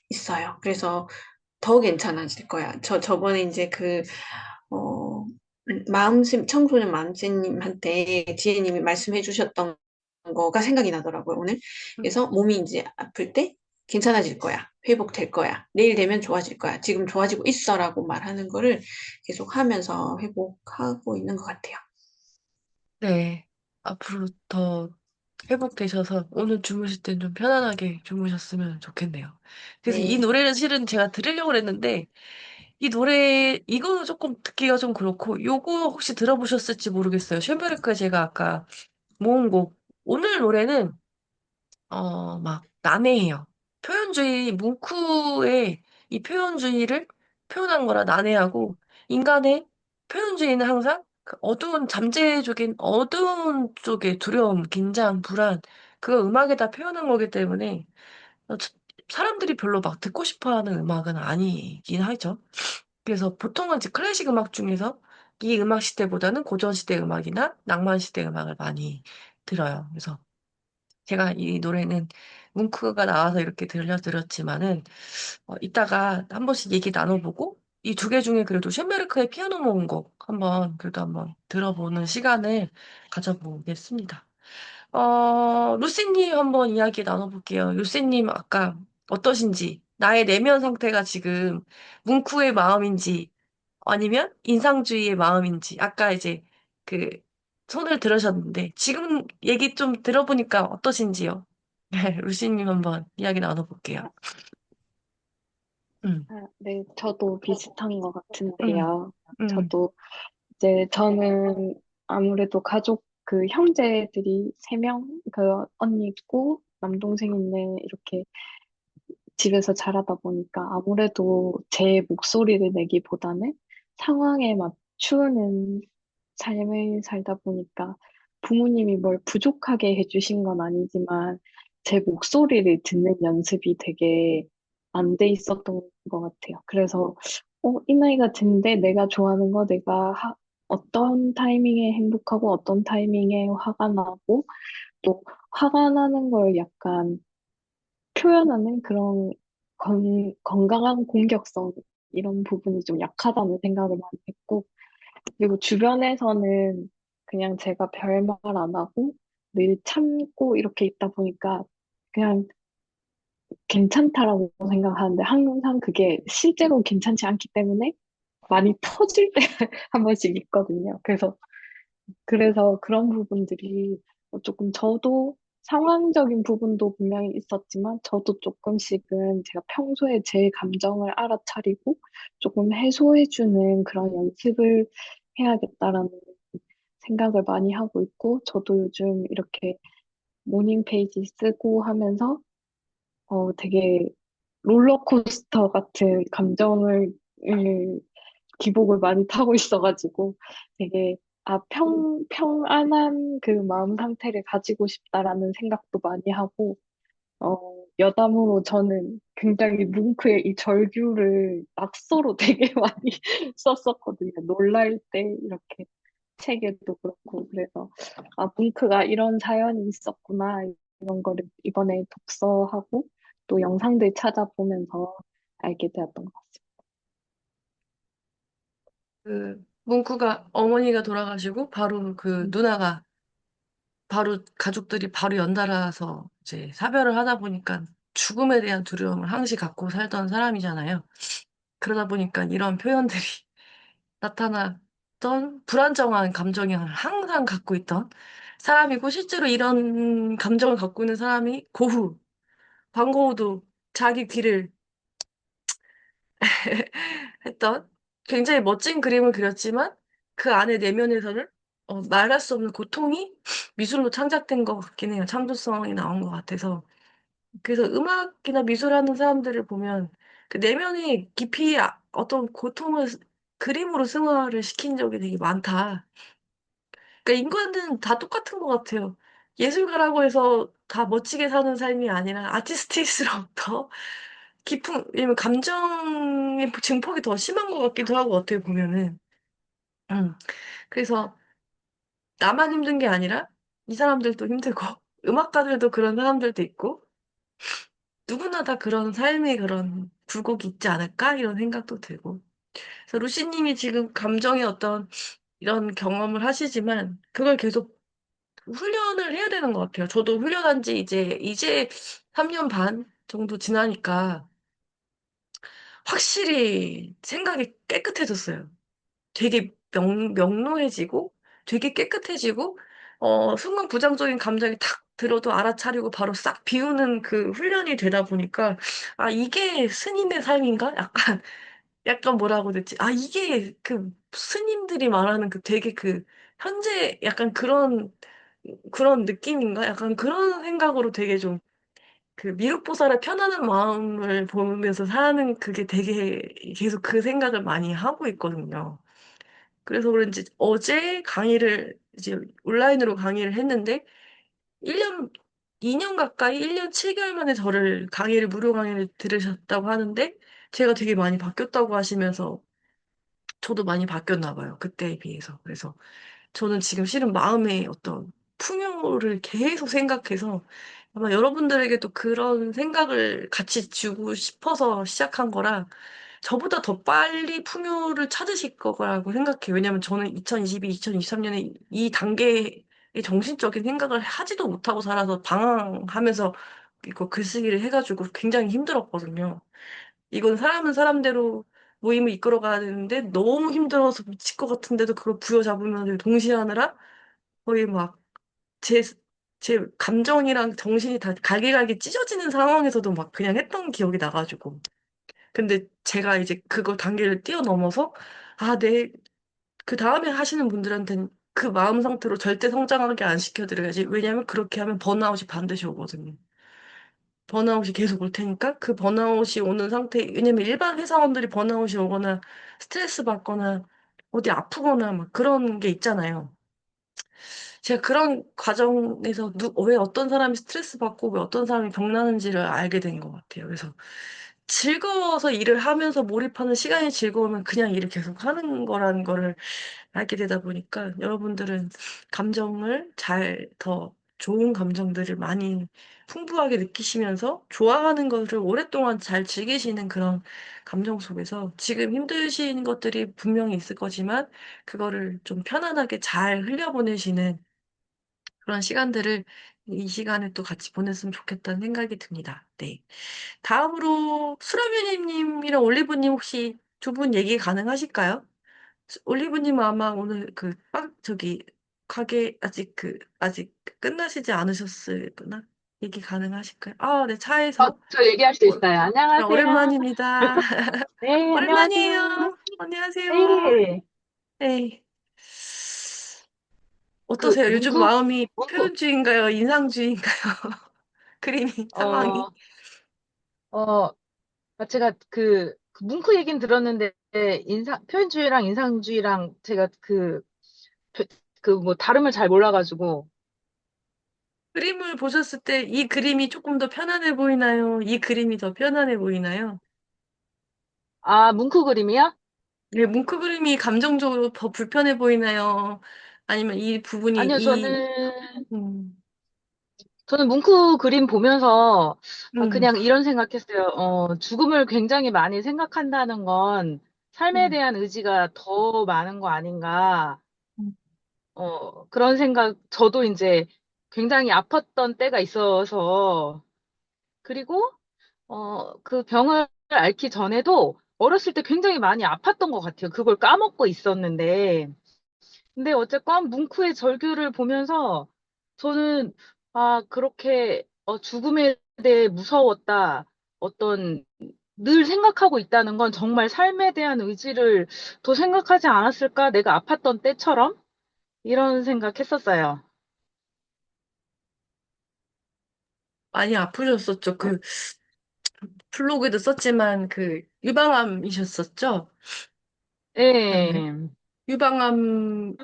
[SPEAKER 2] 있어요. 그래서 더 괜찮아질 거야. 저번에 이제 어, 청소년 마음쌤님한테 지혜님이 말씀해 주셨던 거가 생각이 나더라고요, 오늘. 그래서 몸이 이제 아플 때 괜찮아질 거야. 회복될 거야. 내일 되면 좋아질 거야. 지금 좋아지고 있어라고 말하는 거를 계속 하면서 회복하고 있는 것 같아요.
[SPEAKER 1] 네. 앞으로 더 회복되셔서 오늘 주무실 땐 좀 편안하게 주무셨으면 좋겠네요. 그래서 이
[SPEAKER 2] 네.
[SPEAKER 1] 노래는 실은 제가 들으려고 했는데, 이 노래, 이거 조금 듣기가 좀 그렇고, 요거 혹시 들어보셨을지 모르겠어요. 쉔베르크 제가 아까 모은 곡. 오늘 노래는, 막, 난해해요. 표현주의, 뭉크의 이 표현주의를 표현한 거라 난해하고, 인간의 표현주의는 항상 그 어두운, 잠재적인 어두운 쪽의 두려움, 긴장, 불안, 그거 음악에다 표현한 거기 때문에, 사람들이 별로 막 듣고 싶어 하는 음악은 아니긴 하죠. 그래서 보통은 이제 클래식 음악 중에서 이 음악 시대보다는 고전 시대 음악이나 낭만 시대 음악을 많이 들어요. 그래서 제가 이 노래는 뭉크가 나와서 이렇게 들려드렸지만은 이따가 한 번씩 얘기 나눠보고 이 두 개 중에 그래도 쇤베르크의 피아노 모음곡 한번 그래도 한번 들어보는 시간을 가져보겠습니다. 루시님 한번 이야기 나눠볼게요. 루시님 아까 어떠신지 나의 내면 상태가 지금 뭉크의 마음인지 아니면 인상주의의 마음인지 아까 이제 그 손을 들으셨는데 지금 얘기 좀 들어보니까 어떠신지요? 네, 루시님 한번 이야기 나눠볼게요. 음,
[SPEAKER 3] 아, 네, 저도 비슷한 것
[SPEAKER 1] 음,
[SPEAKER 3] 같은데요.
[SPEAKER 1] 음,
[SPEAKER 3] 저도 이제 저는 아무래도 가족 그 형제들이 세 명, 그 언니 있고 남동생 있는 이렇게 집에서 자라다 보니까 아무래도 제 목소리를 내기보다는 상황에 맞추는 삶을 살다 보니까 부모님이 뭘 부족하게 해주신 건 아니지만 제 목소리를 듣는 연습이 되게 안 돼 있었던 것 같아요. 그래서 이 나이가 된데 내가 좋아하는 거 어떤 타이밍에 행복하고 어떤 타이밍에 화가 나고 또 화가 나는 걸 약간 표현하는 그런 건강한 공격성 이런 부분이 좀 약하다는 생각을 많이 했고 그리고 주변에서는 그냥 제가 별말 안 하고 늘 참고 이렇게 있다 보니까 그냥 괜찮다라고 생각하는데 항상 그게 실제로 괜찮지 않기 때문에 많이 터질 때 한 번씩 있거든요. 그래서 그런 부분들이 조금 저도 상황적인 부분도 분명히 있었지만 저도 조금씩은 제가 평소에 제 감정을 알아차리고 조금 해소해주는 그런 연습을 해야겠다라는 생각을 많이 하고 있고 저도 요즘 이렇게 모닝 페이지 쓰고 하면서 되게 롤러코스터 같은 감정을 기복을 많이 타고 있어가지고 되게 평안한 그 마음 상태를 가지고 싶다라는 생각도 많이 하고 여담으로 저는 굉장히 뭉크의 이 절규를 낙서로 되게 많이 썼었거든요. 놀랄 때 이렇게 책에도 그렇고 그래서 뭉크가 이런 사연이 있었구나 이런 거를 이번에 독서하고 또 영상들 찾아보면서 알게 되었던 것 같습니다.
[SPEAKER 1] 뭉크가 어머니가 돌아가시고 바로 그 누나가 바로 가족들이 바로 연달아서 이제 사별을 하다 보니까 죽음에 대한 두려움을 항시 갖고 살던 사람이잖아요. 그러다 보니까 이런 표현들이 나타났던 불안정한 감정을 항상 갖고 있던 사람이고 실제로 이런 감정을 갖고 있는 사람이 고흐, van 고흐도 자기 귀를 했던 굉장히 멋진 그림을 그렸지만 그 안에 내면에서는 말할 수 없는 고통이 미술로 창작된 것 같긴 해요. 창조성이 나온 것 같아서. 그래서 음악이나 미술하는 사람들을 보면 그 내면이 깊이 어떤 고통을 그림으로 승화를 시킨 적이 되게 많다. 그러니까 인간은 다 똑같은 것 같아요. 예술가라고 해서 다 멋지게 사는 삶이 아니라 아티스트일수록 더 깊은, 왜냐면 감정의 증폭이 더 심한 것 같기도 하고, 어떻게 보면은. 음. 그래서 나만 힘든 게 아니라 이 사람들도 힘들고, 음악가들도 그런 사람들도 있고, 누구나 다 그런 삶의 그런 굴곡이 있지 않을까? 이런 생각도 들고. 그래서 루시님이 지금 감정의 어떤 이런 경험을 하시지만, 그걸 계속 훈련을 해야 되는 것 같아요. 저도 훈련한 지 이제 3년 반 정도 지나니까 확실히 생각이 깨끗해졌어요. 되게 명료해지고 되게 깨끗해지고 순간 부정적인 감정이 탁 들어도 알아차리고 바로 싹 비우는 그 훈련이 되다 보니까 아, 이게 스님의 삶인가? 약간 뭐라고 됐지? 아, 이게 그 스님들이 말하는 그 되게 그 현재 약간 그런 느낌인가? 약간 그런 생각으로 되게 좀 그 미륵보살의 편안한 마음을 보면서 사는 그게 되게 계속 그 생각을 많이 하고 있거든요. 그래서 그런지 어제 강의를 이제 온라인으로 강의를 했는데 1년, 2년 가까이 1년 7개월 만에 저를 무료 강의를 들으셨다고 하는데 제가 되게 많이 바뀌었다고 하시면서 저도 많이 바뀌었나 봐요. 그때에 비해서. 그래서 저는 지금 실은 마음의 어떤 풍요를 계속 생각해서 아마 여러분들에게도 그런 생각을 같이 주고 싶어서 시작한 거라 저보다 더 빨리 풍요를 찾으실 거라고 생각해요. 왜냐면 저는 2022, 2023년에 이 단계의 정신적인 생각을 하지도 못하고 살아서 방황하면서 이거 글쓰기를 해가지고 굉장히 힘들었거든요. 이건 사람은 사람대로 모임을 이끌어가야 되는데 너무 힘들어서 미칠 것 같은데도 그걸 부여잡으면 동시에 하느라 거의 막 제, 제 감정이랑 정신이 다 갈기갈기 찢어지는 상황에서도 막 그냥 했던 기억이 나가지고. 근데 제가 이제 그거 단계를 뛰어넘어서, 아, 그 다음에 하시는 분들한테는 그 마음 상태로 절대 성장하게 안 시켜드려야지. 왜냐면 그렇게 하면 번아웃이 반드시 오거든요. 번아웃이 계속 올 테니까 그 번아웃이 오는 상태, 왜냐면 일반 회사원들이 번아웃이 오거나 스트레스 받거나 어디 아프거나 막 그런 게 있잖아요. 제가 그런 과정에서 왜 어떤 사람이 스트레스 받고 왜 어떤 사람이 병나는지를 알게 된 것 같아요. 그래서 즐거워서 일을 하면서 몰입하는 시간이 즐거우면 그냥 일을 계속 하는 거라는 거를 알게 되다 보니까 여러분들은 감정을 더 좋은 감정들을 많이 풍부하게 느끼시면서 좋아하는 것을 오랫동안 잘 즐기시는 그런 감정 속에서 지금 힘드신 것들이 분명히 있을 거지만 그거를 좀 편안하게 잘 흘려보내시는 그런 시간들을 이 시간에 또 같이 보냈으면 좋겠다는 생각이 듭니다. 네. 다음으로 수라뮤님이랑 올리브님 혹시 두 분 얘기 가능하실까요? 올리브님은 아마 오늘 저기, 가게 아직 끝나시지 않으셨으나 얘기 가능하실까요? 아, 네, 차에서.
[SPEAKER 4] 저 얘기할 수
[SPEAKER 1] 오-
[SPEAKER 4] 있어요. 안녕하세요.
[SPEAKER 1] 오랜만입니다.
[SPEAKER 4] 네, 안녕하세요.
[SPEAKER 1] 오랜만이에요. 안녕하세요.
[SPEAKER 4] 네,
[SPEAKER 1] 네.
[SPEAKER 4] 그
[SPEAKER 1] 어떠세요? 요즘
[SPEAKER 4] 문구,
[SPEAKER 1] 마음이
[SPEAKER 4] 문구,
[SPEAKER 1] 표현주의인가요? 인상주의인가요? 그림이, 상황이.
[SPEAKER 4] 어, 어, 제가 그 문구 얘기는 들었는데, 표현주의랑 인상주의랑 제가 뭐 다름을 잘 몰라가지고,
[SPEAKER 1] 그림을 보셨을 때 이 그림이 조금 더 편안해 보이나요? 이 그림이 더 편안해 보이나요?
[SPEAKER 4] 아, 문구 그림이요?
[SPEAKER 1] 네, 뭉크 그림이 감정적으로 더 불편해 보이나요? 아니면 이 부분이,
[SPEAKER 4] 아니요,
[SPEAKER 1] 음,
[SPEAKER 4] 저는 문구 그림 보면서,
[SPEAKER 1] 음,
[SPEAKER 4] 그냥 이런 생각했어요. 죽음을 굉장히 많이 생각한다는 건 삶에
[SPEAKER 1] 음,
[SPEAKER 4] 대한 의지가 더 많은 거 아닌가.
[SPEAKER 1] 음.
[SPEAKER 4] 그런 생각, 저도 이제 굉장히 아팠던 때가 있어서, 그리고, 그 병을 앓기 전에도 어렸을 때 굉장히 많이 아팠던 것 같아요. 그걸 까먹고 있었는데. 근데 어쨌건 뭉크의 절규를 보면서 저는, 아, 그렇게, 죽음에 대해 무서웠다. 어떤, 늘 생각하고 있다는 건 정말 삶에 대한 의지를 더 생각하지 않았을까? 내가 아팠던 때처럼? 이런 생각했었어요.
[SPEAKER 1] 많이 아프셨었죠. 블로그에도 썼지만 유방암이셨었죠? 맞나요?
[SPEAKER 4] 예.
[SPEAKER 1] 유방암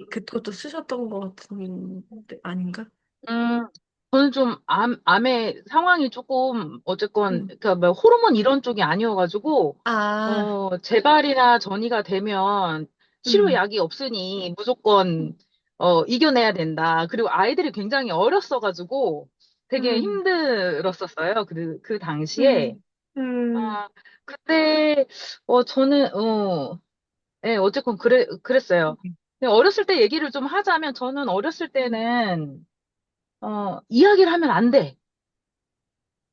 [SPEAKER 1] 그것도 쓰셨던 것 같은데, 아닌가?
[SPEAKER 4] 음, 저는 좀 암의 상황이 조금 어쨌건
[SPEAKER 1] 음.
[SPEAKER 4] 그뭐 호르몬 이런 쪽이 아니어가지고
[SPEAKER 1] 아,
[SPEAKER 4] 재발이나 전이가 되면
[SPEAKER 1] 음,
[SPEAKER 4] 치료약이 없으니 무조건 이겨내야 된다. 그리고 아이들이 굉장히 어렸어가지고 되게
[SPEAKER 1] 음,
[SPEAKER 4] 힘들었었어요. 그 당시에.
[SPEAKER 1] 음, 음,
[SPEAKER 4] 아, 그때 저는 예, 어쨌건 그랬어요. 근데 어렸을 때 얘기를 좀 하자면 저는 어렸을
[SPEAKER 1] 음,
[SPEAKER 4] 때는 이야기를 하면 안 돼.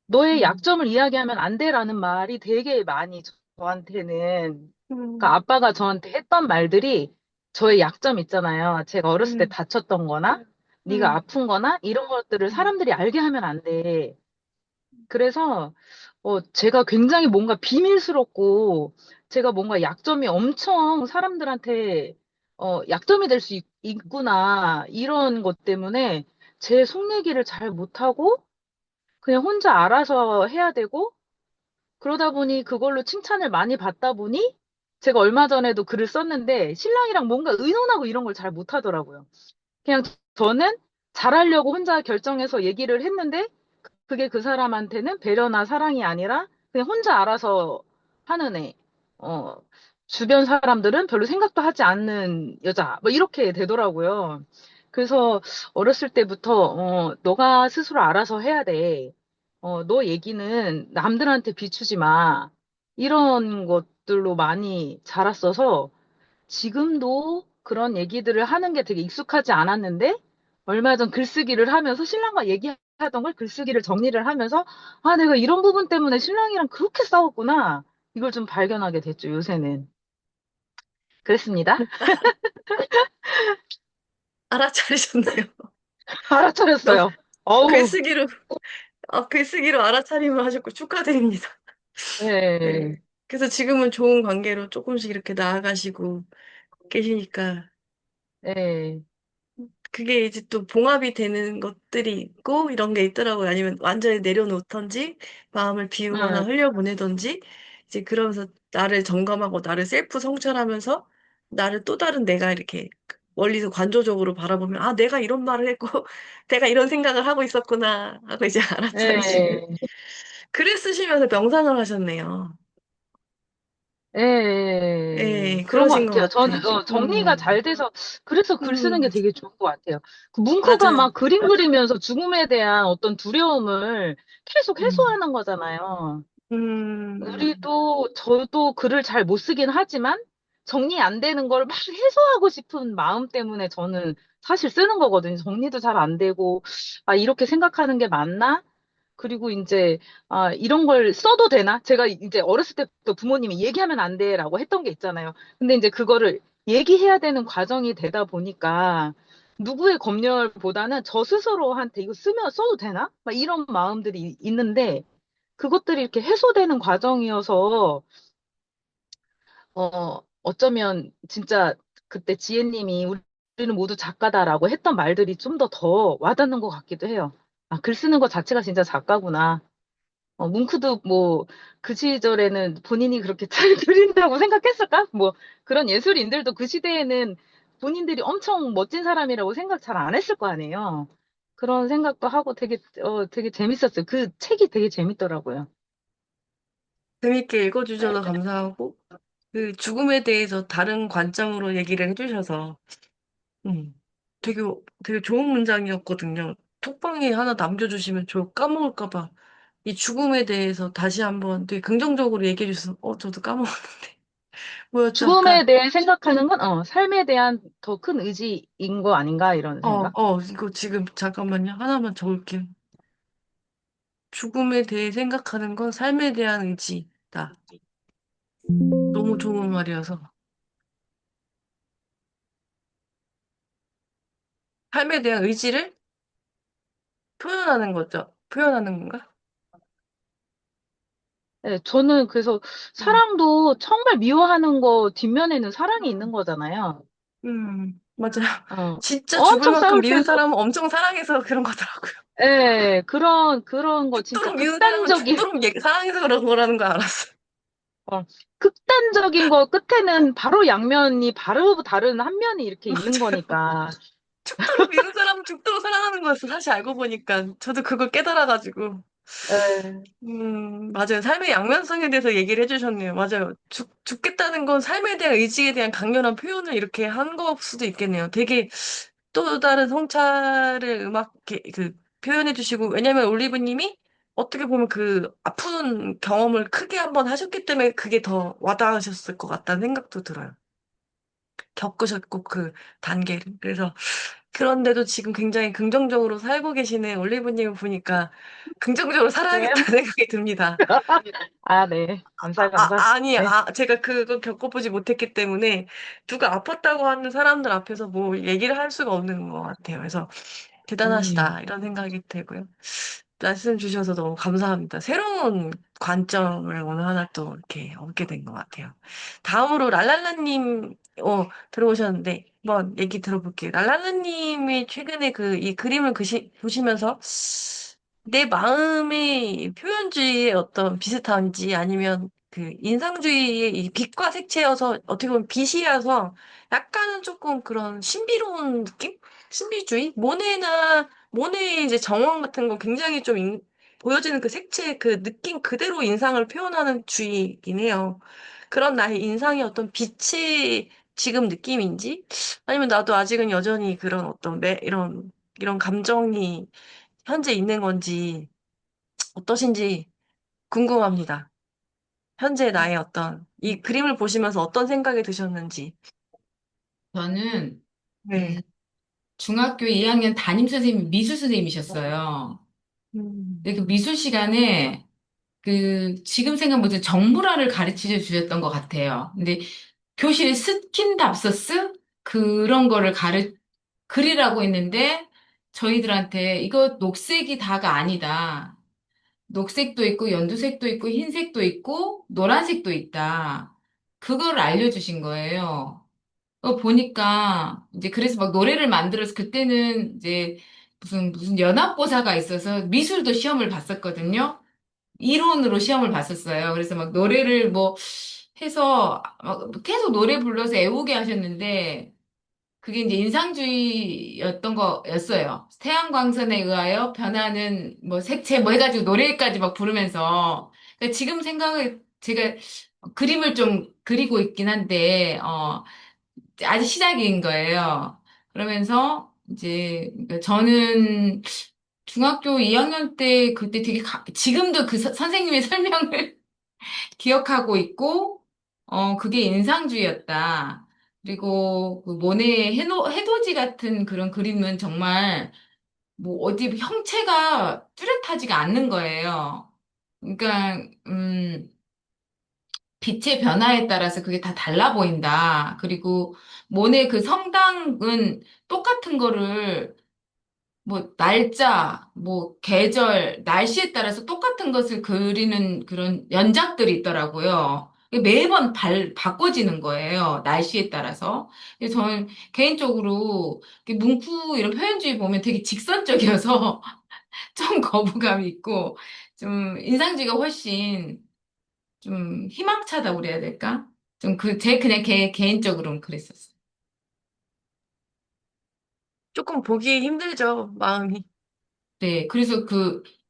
[SPEAKER 4] 너의
[SPEAKER 1] 음,
[SPEAKER 4] 약점을 이야기하면 안 돼라는 말이 되게 많이 저한테는, 그러니까
[SPEAKER 1] 음,
[SPEAKER 4] 아빠가 저한테 했던 말들이 저의 약점 있잖아요. 제가 어렸을 때
[SPEAKER 1] 음,
[SPEAKER 4] 다쳤던 거나, 네가
[SPEAKER 1] 음,
[SPEAKER 4] 아픈 거나, 이런 것들을
[SPEAKER 1] 음,
[SPEAKER 4] 사람들이 알게 하면 안 돼. 그래서, 제가 굉장히 뭔가 비밀스럽고, 제가 뭔가 약점이 엄청 사람들한테, 약점이 될 수 있구나, 이런 것 때문에 제 속 얘기를 잘 못하고, 그냥 혼자 알아서 해야 되고, 그러다 보니 그걸로 칭찬을 많이 받다 보니, 제가 얼마 전에도 글을 썼는데, 신랑이랑 뭔가 의논하고 이런 걸 잘 못하더라고요. 그냥 저는 잘하려고 혼자 결정해서 얘기를 했는데, 그게 그 사람한테는 배려나 사랑이 아니라, 그냥 혼자 알아서 하는 애. 어, 주변 사람들은 별로 생각도 하지 않는 여자. 뭐 이렇게 되더라고요. 그래서 어렸을 때부터, 너가 스스로 알아서 해야 돼. 너 얘기는 남들한테 비추지 마. 이런 것들로 많이 자랐어서 지금도 그런 얘기들을 하는 게 되게 익숙하지 않았는데 얼마 전 글쓰기를 하면서 신랑과 얘기하던 걸 글쓰기를 정리를 하면서 아, 내가 이런 부분 때문에 신랑이랑 그렇게 싸웠구나. 이걸 좀 발견하게 됐죠, 요새는. 그랬습니다.
[SPEAKER 1] 알아차리셨네요. 너
[SPEAKER 4] 알아차렸어요. 어우,
[SPEAKER 1] 글쓰기로, 글쓰기로 알아차림을 하셨고 축하드립니다. 네.
[SPEAKER 4] 네,
[SPEAKER 1] 그래서 지금은 좋은 관계로 조금씩 이렇게 나아가시고 계시니까
[SPEAKER 4] 네,
[SPEAKER 1] 그게 이제 또 봉합이 되는 것들이 있고 이런 게 있더라고요. 아니면 완전히 내려놓던지 마음을 비우거나
[SPEAKER 4] 음,
[SPEAKER 1] 흘려보내던지 이제 그러면서 나를 점검하고 나를 셀프 성찰하면서 나를 또 다른 내가 이렇게 멀리서 관조적으로 바라보면 아, 내가 이런 말을 했고 내가 이런 생각을 하고 있었구나 하고 이제 알아차리시고
[SPEAKER 4] 네.
[SPEAKER 1] 글을 쓰시면서 명상을 하셨네요.
[SPEAKER 4] 예,
[SPEAKER 1] 예,
[SPEAKER 4] 그런 것
[SPEAKER 1] 그러신 것
[SPEAKER 4] 같아요.
[SPEAKER 1] 같아.
[SPEAKER 4] 저는 정리가 잘 돼서 그래서 글 쓰는 게
[SPEAKER 1] 음,
[SPEAKER 4] 되게 좋은 것 같아요. 그 뭉크가
[SPEAKER 1] 맞아요.
[SPEAKER 4] 막 그림 그리면서 죽음에 대한 어떤 두려움을 계속
[SPEAKER 1] 음,
[SPEAKER 4] 해소하는 거잖아요.
[SPEAKER 1] 음,
[SPEAKER 4] 저도 글을 잘 못 쓰긴 하지만 정리 안 되는 걸 막 해소하고 싶은 마음 때문에 저는 사실 쓰는 거거든요. 정리도 잘 안 되고, 아, 이렇게 생각하는 게 맞나? 그리고 이제, 아, 이런 걸 써도 되나? 제가 이제 어렸을 때부터 부모님이 얘기하면 안 돼라고 했던 게 있잖아요. 근데 이제 그거를 얘기해야 되는 과정이 되다 보니까 누구의 검열보다는 저 스스로한테 이거 써도 되나? 막 이런 마음들이 있는데 그것들이 이렇게 해소되는 과정이어서, 어쩌면 진짜 그때 지혜님이 우리는 모두 작가다라고 했던 말들이 좀 더 와닿는 것 같기도 해요. 아, 글 쓰는 것 자체가 진짜 작가구나. 뭉크도 뭐, 그 시절에는 본인이 그렇게 잘 그린다고 생각했을까? 뭐, 그런 예술인들도 그 시대에는 본인들이 엄청 멋진 사람이라고 생각 잘 안 했을 거 아니에요. 그런 생각도 하고 되게 재밌었어요. 그 책이 되게 재밌더라고요.
[SPEAKER 1] 재밌게 읽어주셔서 감사하고, 그 죽음에 대해서 다른 관점으로 얘기를 해주셔서, 음, 되게, 되게 좋은 문장이었거든요. 톡방에 하나 남겨주시면 저 까먹을까봐. 이 죽음에 대해서 다시 한번 되게 긍정적으로 얘기해 주셔서, 저도 까먹었는데. 뭐였죠,
[SPEAKER 4] 죽음에
[SPEAKER 1] 아까?
[SPEAKER 4] 대해 생각하는 건, 삶에 대한 더 큰 의지인 거 아닌가, 이런 생각?
[SPEAKER 1] 이거 지금 잠깐만요. 하나만 적을게요. 죽음에 대해 생각하는 건 삶에 대한 의지다. 너무 좋은 말이어서. 삶에 대한 의지를 표현하는 거죠. 표현하는 건가?
[SPEAKER 4] 네, 저는 그래서
[SPEAKER 1] 음.
[SPEAKER 4] 사랑도 정말 미워하는 거 뒷면에는 사랑이 있는 거잖아요.
[SPEAKER 1] 맞아요.
[SPEAKER 4] 어,
[SPEAKER 1] 진짜 죽을
[SPEAKER 4] 엄청
[SPEAKER 1] 만큼
[SPEAKER 4] 싸울
[SPEAKER 1] 미운
[SPEAKER 4] 때도,
[SPEAKER 1] 사람은 엄청 사랑해서 그런 거더라고요.
[SPEAKER 4] 예, 그런 거 진짜
[SPEAKER 1] 죽도록 미운 사람은 죽도록 사랑해서 그런 거라는 거 알았어요.
[SPEAKER 4] 어, 극단적인 거 끝에는 바로 양면이 바로 다른 한 면이 이렇게 있는
[SPEAKER 1] 맞아요.
[SPEAKER 4] 거니까.
[SPEAKER 1] 죽도록 미운 사람은 죽도록 사랑하는 거였어. 사실 알고 보니까. 저도 그걸 깨달아가지고.
[SPEAKER 4] 예.
[SPEAKER 1] 맞아요. 삶의 양면성에 대해서 얘기를 해주셨네요. 맞아요. 죽겠다는 건 삶에 대한 의지에 대한 강렬한 표현을 이렇게 한 걸 수도 있겠네요. 되게 또 다른 성찰을 그, 표현해주시고, 왜냐면 올리브님이 어떻게 보면 그 아픈 경험을 크게 한번 하셨기 때문에 그게 더 와닿으셨을 것 같다는 생각도 들어요. 겪으셨고, 그 단계를. 그래서 그런데도 지금 굉장히 긍정적으로 살고 계시는 올리브님을 보니까 긍정적으로
[SPEAKER 4] 그래요?
[SPEAKER 1] 살아야겠다는 생각이 듭니다.
[SPEAKER 4] 아, 네. 감사.
[SPEAKER 1] 아니,
[SPEAKER 4] 네.
[SPEAKER 1] 제가 그거 겪어보지 못했기 때문에 누가 아팠다고 하는 사람들 앞에서 뭐 얘기를 할 수가 없는 것 같아요. 그래서
[SPEAKER 4] 음.
[SPEAKER 1] 대단하시다, 이런 생각이 들고요. 말씀 주셔서 너무 감사합니다. 새로운 관점을 오늘 하나 또 이렇게 얻게 된 것 같아요. 다음으로 랄랄라님, 들어오셨는데, 한번 얘기 들어볼게요. 랄랄라님이 최근에 이 그림을 보시면서 내 마음의 표현주의의 어떤 비슷한지 아니면 그 인상주의의 이 빛과 색채여서 어떻게 보면 빛이라서 약간은 조금 그런 신비로운 느낌? 신비주의? 모네의 이제 정원 같은 거 굉장히 좀 보여지는 그 색채 그 느낌 그대로 인상을 표현하는 주의이긴 해요. 그런 나의 인상의 어떤 빛이 지금 느낌인지 아니면 나도 아직은 여전히 그런 어떤 이런 감정이 현재 있는 건지 어떠신지 궁금합니다. 현재 나의 어떤 이 그림을 보시면서 어떤 생각이 드셨는지.
[SPEAKER 5] 저는
[SPEAKER 1] 네.
[SPEAKER 5] 중학교 2학년 담임 선생님이 미술 선생님이셨어요.
[SPEAKER 1] 음.
[SPEAKER 5] 근데 그 미술 시간에 지금 생각보다 정보라를 가르쳐 주셨던 것 같아요. 근데 교실에 스킨답서스 그런 거를 그리라고 했는데 저희들한테 이거 녹색이 다가 아니다. 녹색도 있고 연두색도 있고 흰색도 있고 노란색도 있다. 그걸 알려주신 거예요. 보니까, 이제 그래서 막 노래를 만들어서 그때는 이제 무슨 연합고사가 있어서 미술도 시험을 봤었거든요. 이론으로 시험을 봤었어요. 그래서 막 노래를 뭐 해서 막 계속 노래 불러서 애우게 하셨는데, 그게 이제 인상주의였던 거였어요. 태양광선에 의하여 변하는 뭐 색채 뭐 해가지고 노래까지 막 부르면서. 그러니까 지금 생각을 제가 그림을 좀 그리고 있긴 한데, 아직 시작인 거예요. 그러면서 이제 그러니까 저는 중학교 2학년 때 그때 되게 지금도 그 선생님의 설명을 기억하고 있고 그게 인상주의였다. 그리고 그 모네의 해돋이 같은 그런 그림은 정말 뭐 어디 형체가 뚜렷하지가 않는 거예요. 그러니까 빛의 변화에 따라서 그게 다 달라 보인다. 그리고 모네 그 성당은 똑같은 거를 뭐 날짜, 뭐 계절, 날씨에 따라서 똑같은 것을 그리는 그런 연작들이 있더라고요. 매번 바꿔지는 거예요. 날씨에 따라서. 그래서 저는 개인적으로 이렇게 문구 이런 표현주의 보면 되게 직선적이어서 좀 거부감이 있고 좀 인상주의가 훨씬 좀 희망차다고 그래야 될까? 그냥 개인적으로는 그랬었어요.
[SPEAKER 1] 조금 보기 힘들죠, 마음이.
[SPEAKER 5] 네, 그래서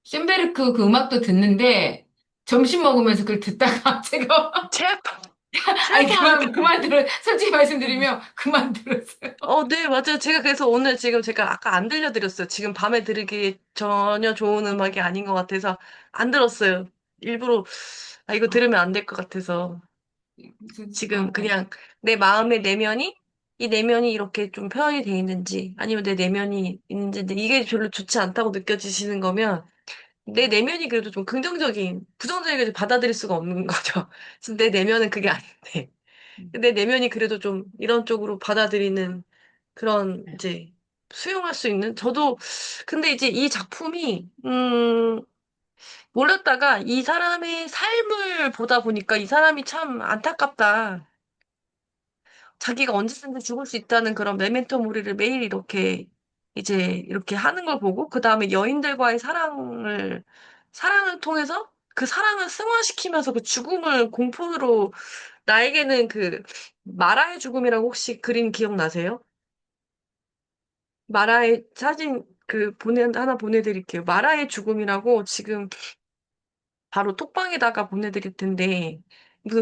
[SPEAKER 5] 쇤베르크 그 음악도 듣는데, 점심 먹으면서 그걸 듣다가 제가,
[SPEAKER 1] 체아니, 체포하니까.
[SPEAKER 5] 솔직히 말씀드리면 그만 들었어요.
[SPEAKER 1] 네, 맞아요. 제가 그래서 오늘 지금 제가 아까 안 들려드렸어요. 지금 밤에 들으기 전혀 좋은 음악이 아닌 것 같아서 안 들었어요. 일부러, 이거 들으면 안 될 것 같아서. 지금 그냥 내 마음의 내면이, 이 내면이 이렇게 좀 표현이 돼 있는지, 아니면 내 내면이 있는지, 근데 이게 별로 좋지 않다고 느껴지시는 거면, 내 내면이 그래도 좀 긍정적인, 부정적이게 받아들일 수가 없는 거죠. 지금 내 내면은 그게 아닌데. 내 내면이 그래도 좀 이런 쪽으로 받아들이는 그런 이제 수용할 수 있는 저도 근데 이제 이 작품이 몰랐다가 이 사람의 삶을 보다 보니까 이 사람이 참 안타깝다. 자기가 언제든지 죽을 수 있다는 그런 메멘토 모리를 매일 이렇게 이제 이렇게 하는 걸 보고 그 다음에 여인들과의 사랑을 통해서 그 사랑을 승화시키면서 그 죽음을 공포로 나에게는 그 마라의 죽음이라고 혹시 그림 기억나세요? 마라의 사진 하나 보내드릴게요. 마라의 죽음이라고 지금 바로 톡방에다가 보내드릴 텐데, 무슨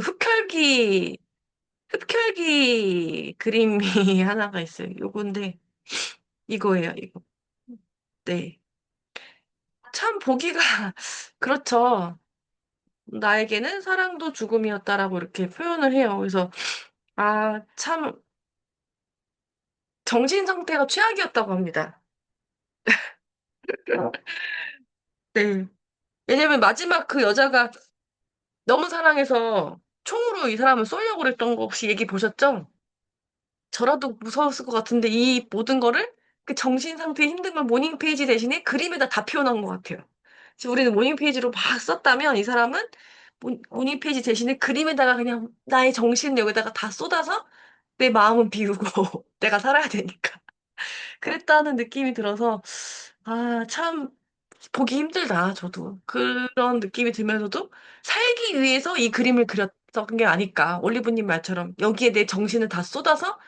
[SPEAKER 1] 흡혈귀 그림이 하나가 있어요. 요건데, 이거예요, 이거. 네. 참 보기가, 그렇죠. 나에게는 사랑도 죽음이었다라고 이렇게 표현을 해요. 그래서, 참, 정신 상태가 최악이었다고 합니다. 네. 왜냐면 마지막 그 여자가 너무 사랑해서 총으로 이 사람을 쏘려고 그랬던 거 혹시 얘기 보셨죠? 저라도 무서웠을 것 같은데 이 모든 거를 그 정신 상태 힘든 걸 모닝 페이지 대신에 그림에다 다 표현한 것 같아요. 그래서 우리는 모닝 페이지로 막 썼다면 이 사람은 모닝 페이지 대신에 그림에다가 그냥 나의 정신을 여기다가 다 쏟아서 내 마음은 비우고 내가 살아야 되니까. 그랬다는 느낌이 들어서 참 보기 힘들다, 저도. 그런 느낌이 들면서도 살기 위해서 이 그림을 그렸던 게 아닐까. 올리브님 말처럼 여기에 내 정신을 다 쏟아서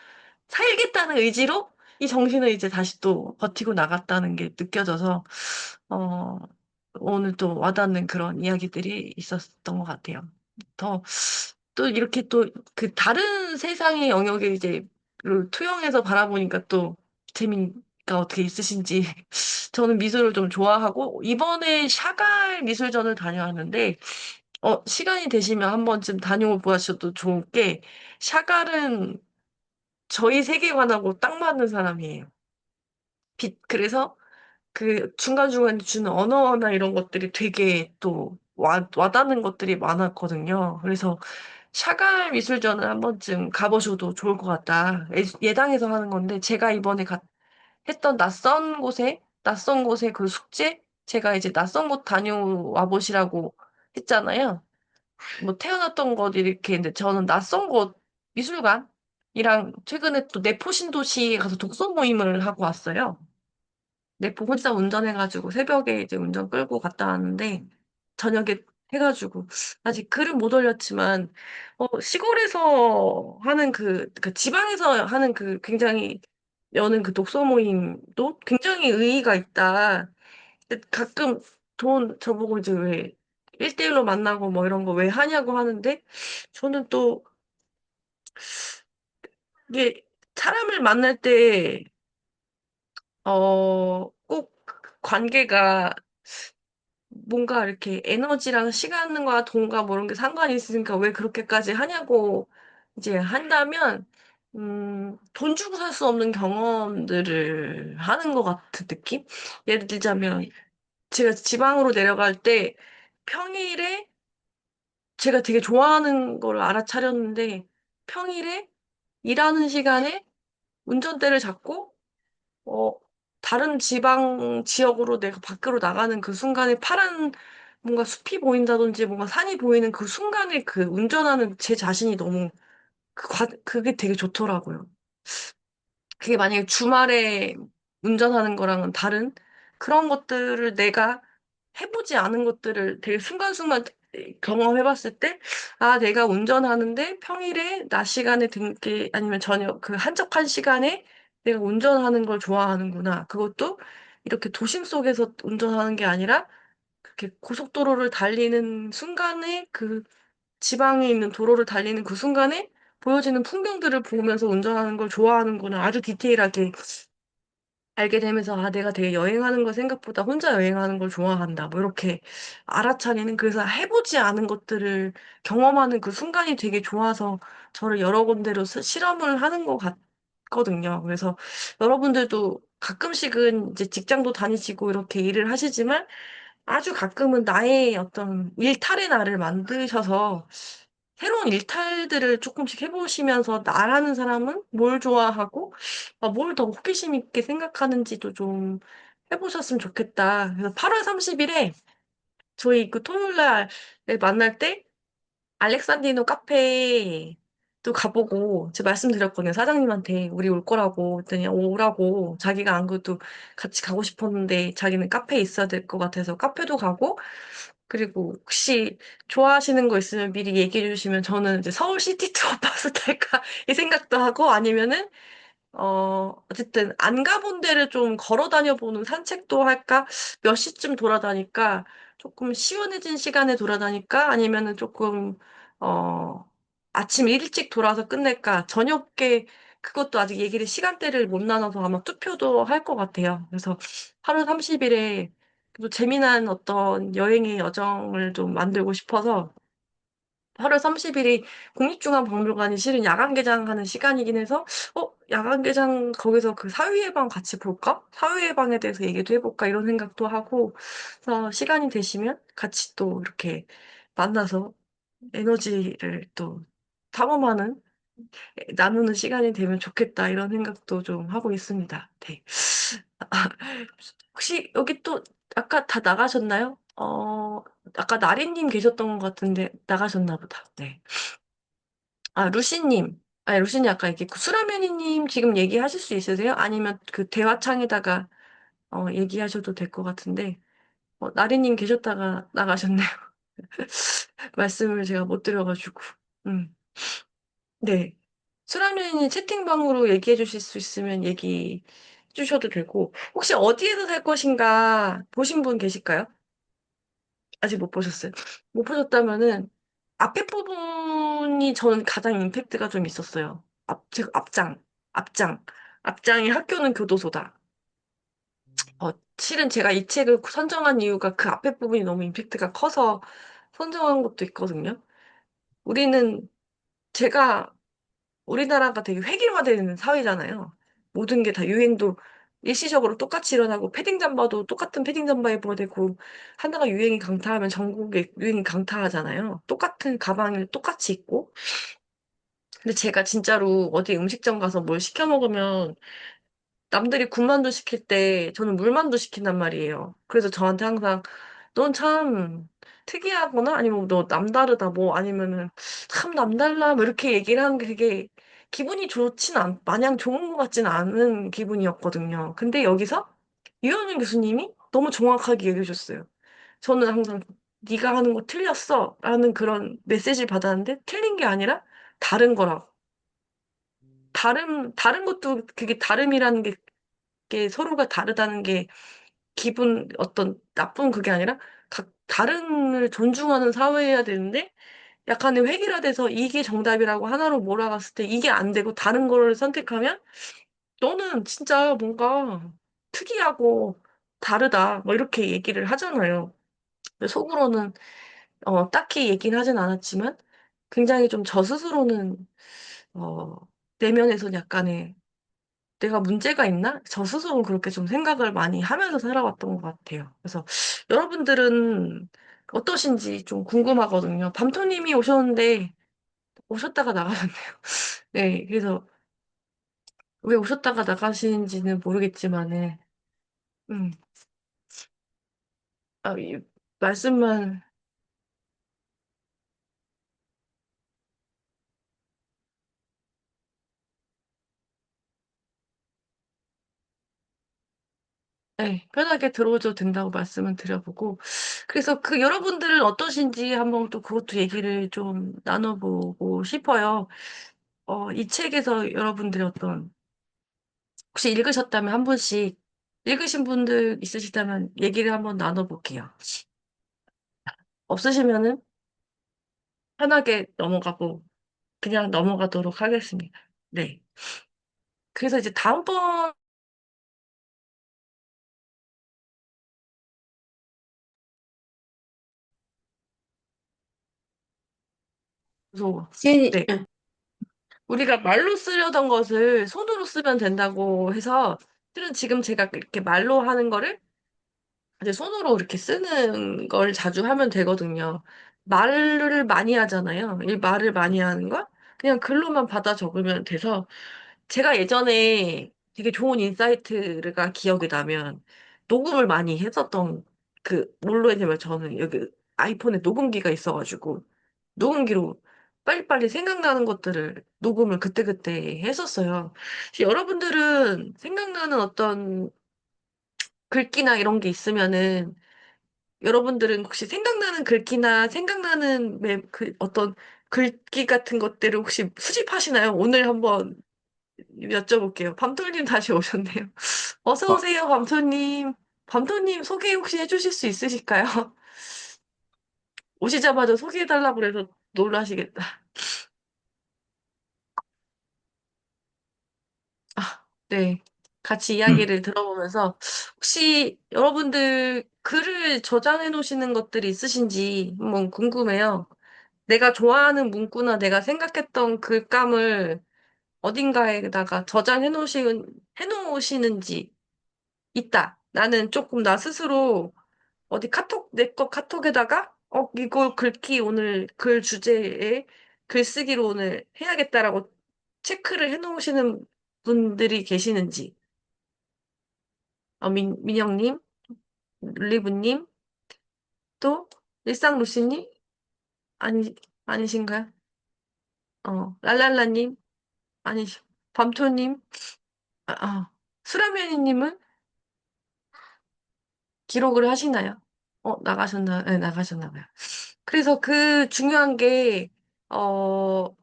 [SPEAKER 1] 살겠다는 의지로 이 정신을 이제 다시 또 버티고 나갔다는 게 느껴져서, 어, 오늘 또 와닿는 그런 이야기들이 있었던 것 같아요. 더, 또 이렇게 또 그 다른 세상의 영역에 이제 투영해서 바라보니까 또 재미가 어떻게 있으신지. 저는 미술을 좀 좋아하고, 이번에 샤갈 미술전을 다녀왔는데, 시간이 되시면 한 번쯤 다녀보셔도 좋을 게, 샤갈은 저희 세계관하고 딱 맞는 사람이에요. 그래서 그 중간중간 주는 언어나 이런 것들이 되게 또 와닿는 것들이 많았거든요. 그래서 샤갈 미술전을 한 번쯤 가보셔도 좋을 것 같다. 예당해서 하는 건데, 제가 이번에 했던 낯선 곳의 그 숙제? 제가 이제 낯선 곳 다녀와 보시라고 했잖아요. 뭐 태어났던 곳 이렇게 했는데 저는 낯선 곳 미술관이랑 최근에 또 내포 신도시에 가서 독서 모임을 하고 왔어요. 내포 혼자 운전해가지고 새벽에 이제 운전 끌고 갔다 왔는데 저녁에 해가지고 아직 글은 못 올렸지만 시골에서 하는 지방에서 하는 굉장히 여는 그 독서 모임도 굉장히 의의가 있다. 근데 가끔 저보고 이제 왜 1대1로 만나고 뭐 이런 거 왜 하냐고 하는데 저는 또 이게 사람을 만날 때 꼭 관계가 뭔가 이렇게 에너지랑 시간과 돈과 뭐 이런 게 상관이 있으니까 왜 그렇게까지 하냐고 이제 한다면, 돈 주고 살 수 없는 경험들을 하는 것 같은 느낌? 예를 들자면, 제가 지방으로 내려갈 때 평일에 제가 되게 좋아하는 걸 알아차렸는데, 평일에 일하는 시간에 운전대를 잡고 어, 다른 지방 지역으로 내가 밖으로 나가는 그 순간에 파란 뭔가 숲이 보인다든지 뭔가 산이 보이는 그 순간에 그 운전하는 제 자신이 너무 그게 되게 좋더라고요. 그게 만약에 주말에 운전하는 거랑은 다른 그런 것들을 내가 해보지 않은 것들을 되게 순간순간 경험해봤을 때, 내가 운전하는데 평일에 낮 시간에 등게 아니면 저녁 그 한적한 시간에 내가 운전하는 걸 좋아하는구나. 그것도 이렇게 도심 속에서 운전하는 게 아니라 그렇게 고속도로를 달리는 순간에 지방에 있는 도로를 달리는 그 순간에 보여지는 풍경들을 보면서 운전하는 걸 좋아하는구나. 아주 디테일하게 알게 되면서 내가 되게 여행하는 거 생각보다 혼자 여행하는 걸 좋아한다. 뭐 이렇게 알아차리는 그래서 해보지 않은 것들을 경험하는 그 순간이 되게 좋아서 저를 여러 군데로 실험을 하는 것 같거든요. 그래서 여러분들도 가끔씩은 이제 직장도 다니시고 이렇게 일을 하시지만 아주 가끔은 나의 어떤 일탈의 날을 만드셔서 새로운 일탈들을 조금씩 해보시면서 나라는 사람은 뭘 좋아하고 뭘 더 호기심 있게 생각하는지도 좀 해보셨으면 좋겠다. 그래서 8월 30일에 저희 그 토요일 날에 만날 때 알렉산디노 카페 또 가보고 제가 말씀드렸거든요. 사장님한테 우리 올 거라고 했더니 오라고 자기가 안 그래도 같이 가고 싶었는데 자기는 카페에 있어야 될 것 같아서 카페도 가고 그리고 혹시 좋아하시는 거 있으면 미리 얘기해 주시면 저는 이제 서울 시티 투어 버스 탈까 이 생각도 하고 아니면은 어쨌든 안 가본 데를 좀 걸어 다녀보는 산책도 할까? 몇 시쯤 돌아다닐까? 조금 시원해진 시간에 돌아다닐까? 아니면은 조금, 어, 아침 일찍 돌아서 끝낼까? 저녁에 그것도 아직 얘기를 시간대를 못 나눠서 아마 투표도 할 것 같아요. 그래서 하루 30일에 또 재미난 어떤 여행의 여정을 좀 만들고 싶어서 8월 30일이 국립중앙박물관이 실은 야간 개장하는 시간이긴 해서, 야간 개장 거기서 그 사유예방 같이 볼까? 사유예방에 대해서 얘기도 해볼까? 이런 생각도 하고, 그래서 시간이 되시면 같이 또 이렇게 만나서 에너지를 또 탐험하는, 나누는 시간이 되면 좋겠다. 이런 생각도 좀 하고 있습니다. 네. 혹시 여기 또 아까 다 나가셨나요? 아까 나리님 계셨던 것 같은데 나가셨나 보다. 네. 아, 루시님. 아, 루시님 아까 얘기, 수라메니님 지금 얘기하실 수 있으세요? 아니면 그 대화창에다가 얘기하셔도 될 것 같은데, 나리님 계셨다가 나가셨네요. 말씀을 제가 못 드려가지고. 음, 네. 수라메니님 채팅방으로 얘기해 주실 수 있으면 얘기해 주셔도 되고, 혹시 어디에서 살 것인가 보신 분 계실까요? 아직 못 보셨어요? 못 보셨다면은, 앞에 부분이 저는 가장 임팩트가 좀 있었어요. 즉, 앞장. 앞장이 학교는 교도소다. 실은 제가 이 책을 선정한 이유가 그 앞에 부분이 너무 임팩트가 커서 선정한 것도 있거든요. 우리는, 제가, 우리나라가 되게 획일화되는 사회잖아요. 모든 게 다 유행도 일시적으로 똑같이 일어나고 패딩 잠바도 똑같은 패딩 잠바 입어야 되고 하나가 유행이 강타하면 전국에 유행이 강타하잖아요. 똑같은 가방을 똑같이 입고. 근데 제가 진짜로 어디 음식점 가서 뭘 시켜 먹으면 남들이 군만두 시킬 때 저는 물만두 시킨단 말이에요. 그래서 저한테 항상 넌 참 특이하거나 아니면 너 남다르다 뭐 아니면은 참 남달라 뭐 이렇게 얘기를 하는 게 되게 기분이 좋진 마냥 좋은 것 같진 않은 기분이었거든요. 근데 여기서 유현민 교수님이 너무 정확하게 얘기해 줬어요. 저는 항상 네가 하는 거 틀렸어 라는 그런 메시지를 받았는데 틀린 게 아니라 다른 거라고. 다른 것도 그게 다름이라는 게 서로가 다르다는 게 기분 어떤 나쁜 그게 아니라 각 다름을 존중하는 사회여야 되는데 약간의 획일화돼서 이게 정답이라고 하나로 몰아갔을 때 이게 안 되고 다른 거를 선택하면 너는 진짜 뭔가 특이하고 다르다 뭐 이렇게 얘기를 하잖아요. 근데 속으로는 딱히 얘기는 하진 않았지만 굉장히 좀 저 스스로는 어, 내면에서 약간의 내가 문제가 있나? 저 스스로 그렇게 좀 생각을 많이 하면서 살아왔던 것 같아요. 그래서 여러분들은 어떠신지 좀 궁금하거든요. 밤토님이 오셨는데 오셨다가 나가셨네요. 네, 그래서 왜 오셨다가 나가시는지는 모르겠지만은, 음, 이 말씀만, 네, 편하게 들어오셔도 된다고 말씀을 드려보고, 그래서 그 여러분들은 어떠신지 한번 또 그것도 얘기를 좀 나눠보고 싶어요. 이 책에서 여러분들의 어떤 혹시 읽으셨다면 한 분씩 읽으신 분들 있으시다면 얘기를 한번 나눠볼게요. 없으시면은 편하게 넘어가고 그냥 넘어가도록 하겠습니다. 네. 그래서 이제 다음번 소
[SPEAKER 2] 지은이,
[SPEAKER 1] 네. 우리가 말로 쓰려던 것을 손으로 쓰면 된다고 해서 실은 지금 제가 이렇게 말로 하는 거를 이제 손으로 이렇게 쓰는 걸 자주 하면 되거든요. 말을 많이 하잖아요. 이 말을 많이 하는 걸 그냥 글로만 받아 적으면 돼서 제가 예전에 되게 좋은 인사이트가 기억이 나면 녹음을 많이 했었던 뭘로 했냐면 저는 여기 아이폰에 녹음기가 있어가지고 녹음기로 빨리빨리 생각나는 것들을 녹음을 그때그때 했었어요. 혹시 여러분들은 생각나는 어떤 글귀나 이런 게 있으면은 여러분들은 혹시 생각나는 글귀나 어떤 글귀 같은 것들을 혹시 수집하시나요? 오늘 한번 여쭤볼게요. 밤톨님 다시 오셨네요. 어서
[SPEAKER 6] 어,
[SPEAKER 1] 오세요, 밤톨님. 밤톨님 소개 혹시 해주실 수 있으실까요? 오시자마자 소개해달라고 그래서 놀라시겠다. 아, 네. 같이
[SPEAKER 6] 음,
[SPEAKER 1] 이야기를 들어보면서 혹시 여러분들 글을 저장해 놓으시는 것들이 있으신지 한번 궁금해요. 내가 좋아하는 문구나 내가 생각했던 글감을 어딘가에다가 해놓으시는지 있다. 나는 조금 나 스스로 어디 내 거 카톡에다가 이거 글귀 오늘 글 주제에 글쓰기로 오늘 해야겠다라고 체크를 해놓으시는 분들이 계시는지. 민영님, 리브님, 또 일상루시님 아니 아니신가요? 랄랄라님 아니시 밤토님 수라면이님은 기록을 하시나요? 네, 나가셨나 봐요. 그래서 그 중요한 게, 어,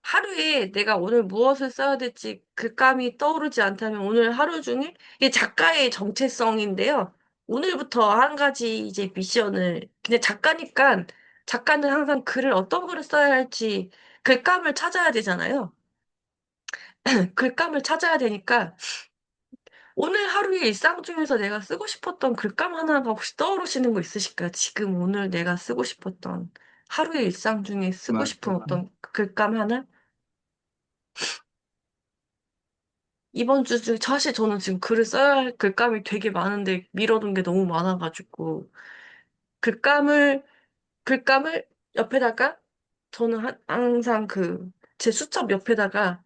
[SPEAKER 1] 하루에 내가 오늘 무엇을 써야 될지 글감이 떠오르지 않다면 오늘 하루 중에, 이게 작가의 정체성인데요. 오늘부터 한 가지 이제 미션을, 그냥 작가니까, 작가는 항상 글을 어떤 글을 써야 할지 글감을 찾아야 되잖아요. 글감을 찾아야 되니까, 오늘 하루의 일상 중에서 내가 쓰고 싶었던 글감 하나가 혹시 떠오르시는 거 있으실까요? 지금 오늘 내가 쓰고 싶었던 하루의 일상 중에 쓰고 싶은
[SPEAKER 6] 맞아.
[SPEAKER 1] 어떤 글감 하나? 이번 주 중에 사실 저는 지금 글을 써야 할 글감이 되게 많은데 미뤄둔 게 너무 많아가지고 글감을 글감을 옆에다가 저는 항상 제 수첩 옆에다가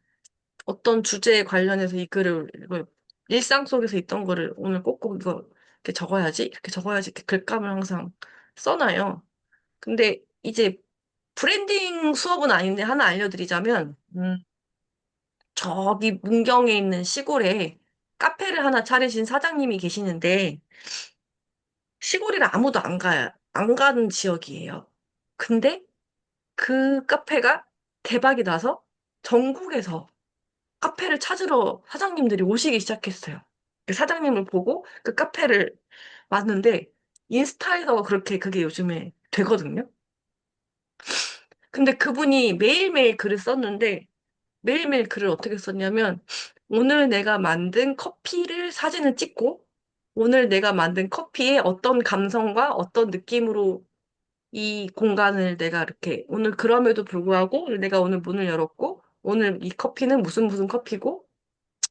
[SPEAKER 1] 어떤 주제에 관련해서 이 글을 이거 일상 속에서 있던 거를 오늘 꼭꼭 이거 이렇게 적어야지 이렇게 적어야지 이렇게 글감을 항상 써놔요. 근데 이제 브랜딩 수업은 아닌데 하나 알려드리자면 저기 문경에 있는 시골에 카페를 하나 차리신 사장님이 계시는데 시골이라 아무도 안 가는 지역이에요. 근데 그 카페가 대박이 나서 전국에서 카페를 찾으러 사장님들이 오시기 시작했어요. 그 사장님을 보고 그 카페를 왔는데 인스타에서 그렇게 그게 요즘에 되거든요. 근데 그분이 매일매일 글을 썼는데 매일매일 글을 어떻게 썼냐면 오늘 내가 만든 커피를 사진을 찍고 오늘 내가 만든 커피에 어떤 감성과 어떤 느낌으로 이 공간을 내가 이렇게 오늘 그럼에도 불구하고 내가 오늘 문을 열었고 오늘 이 커피는 무슨 무슨 커피고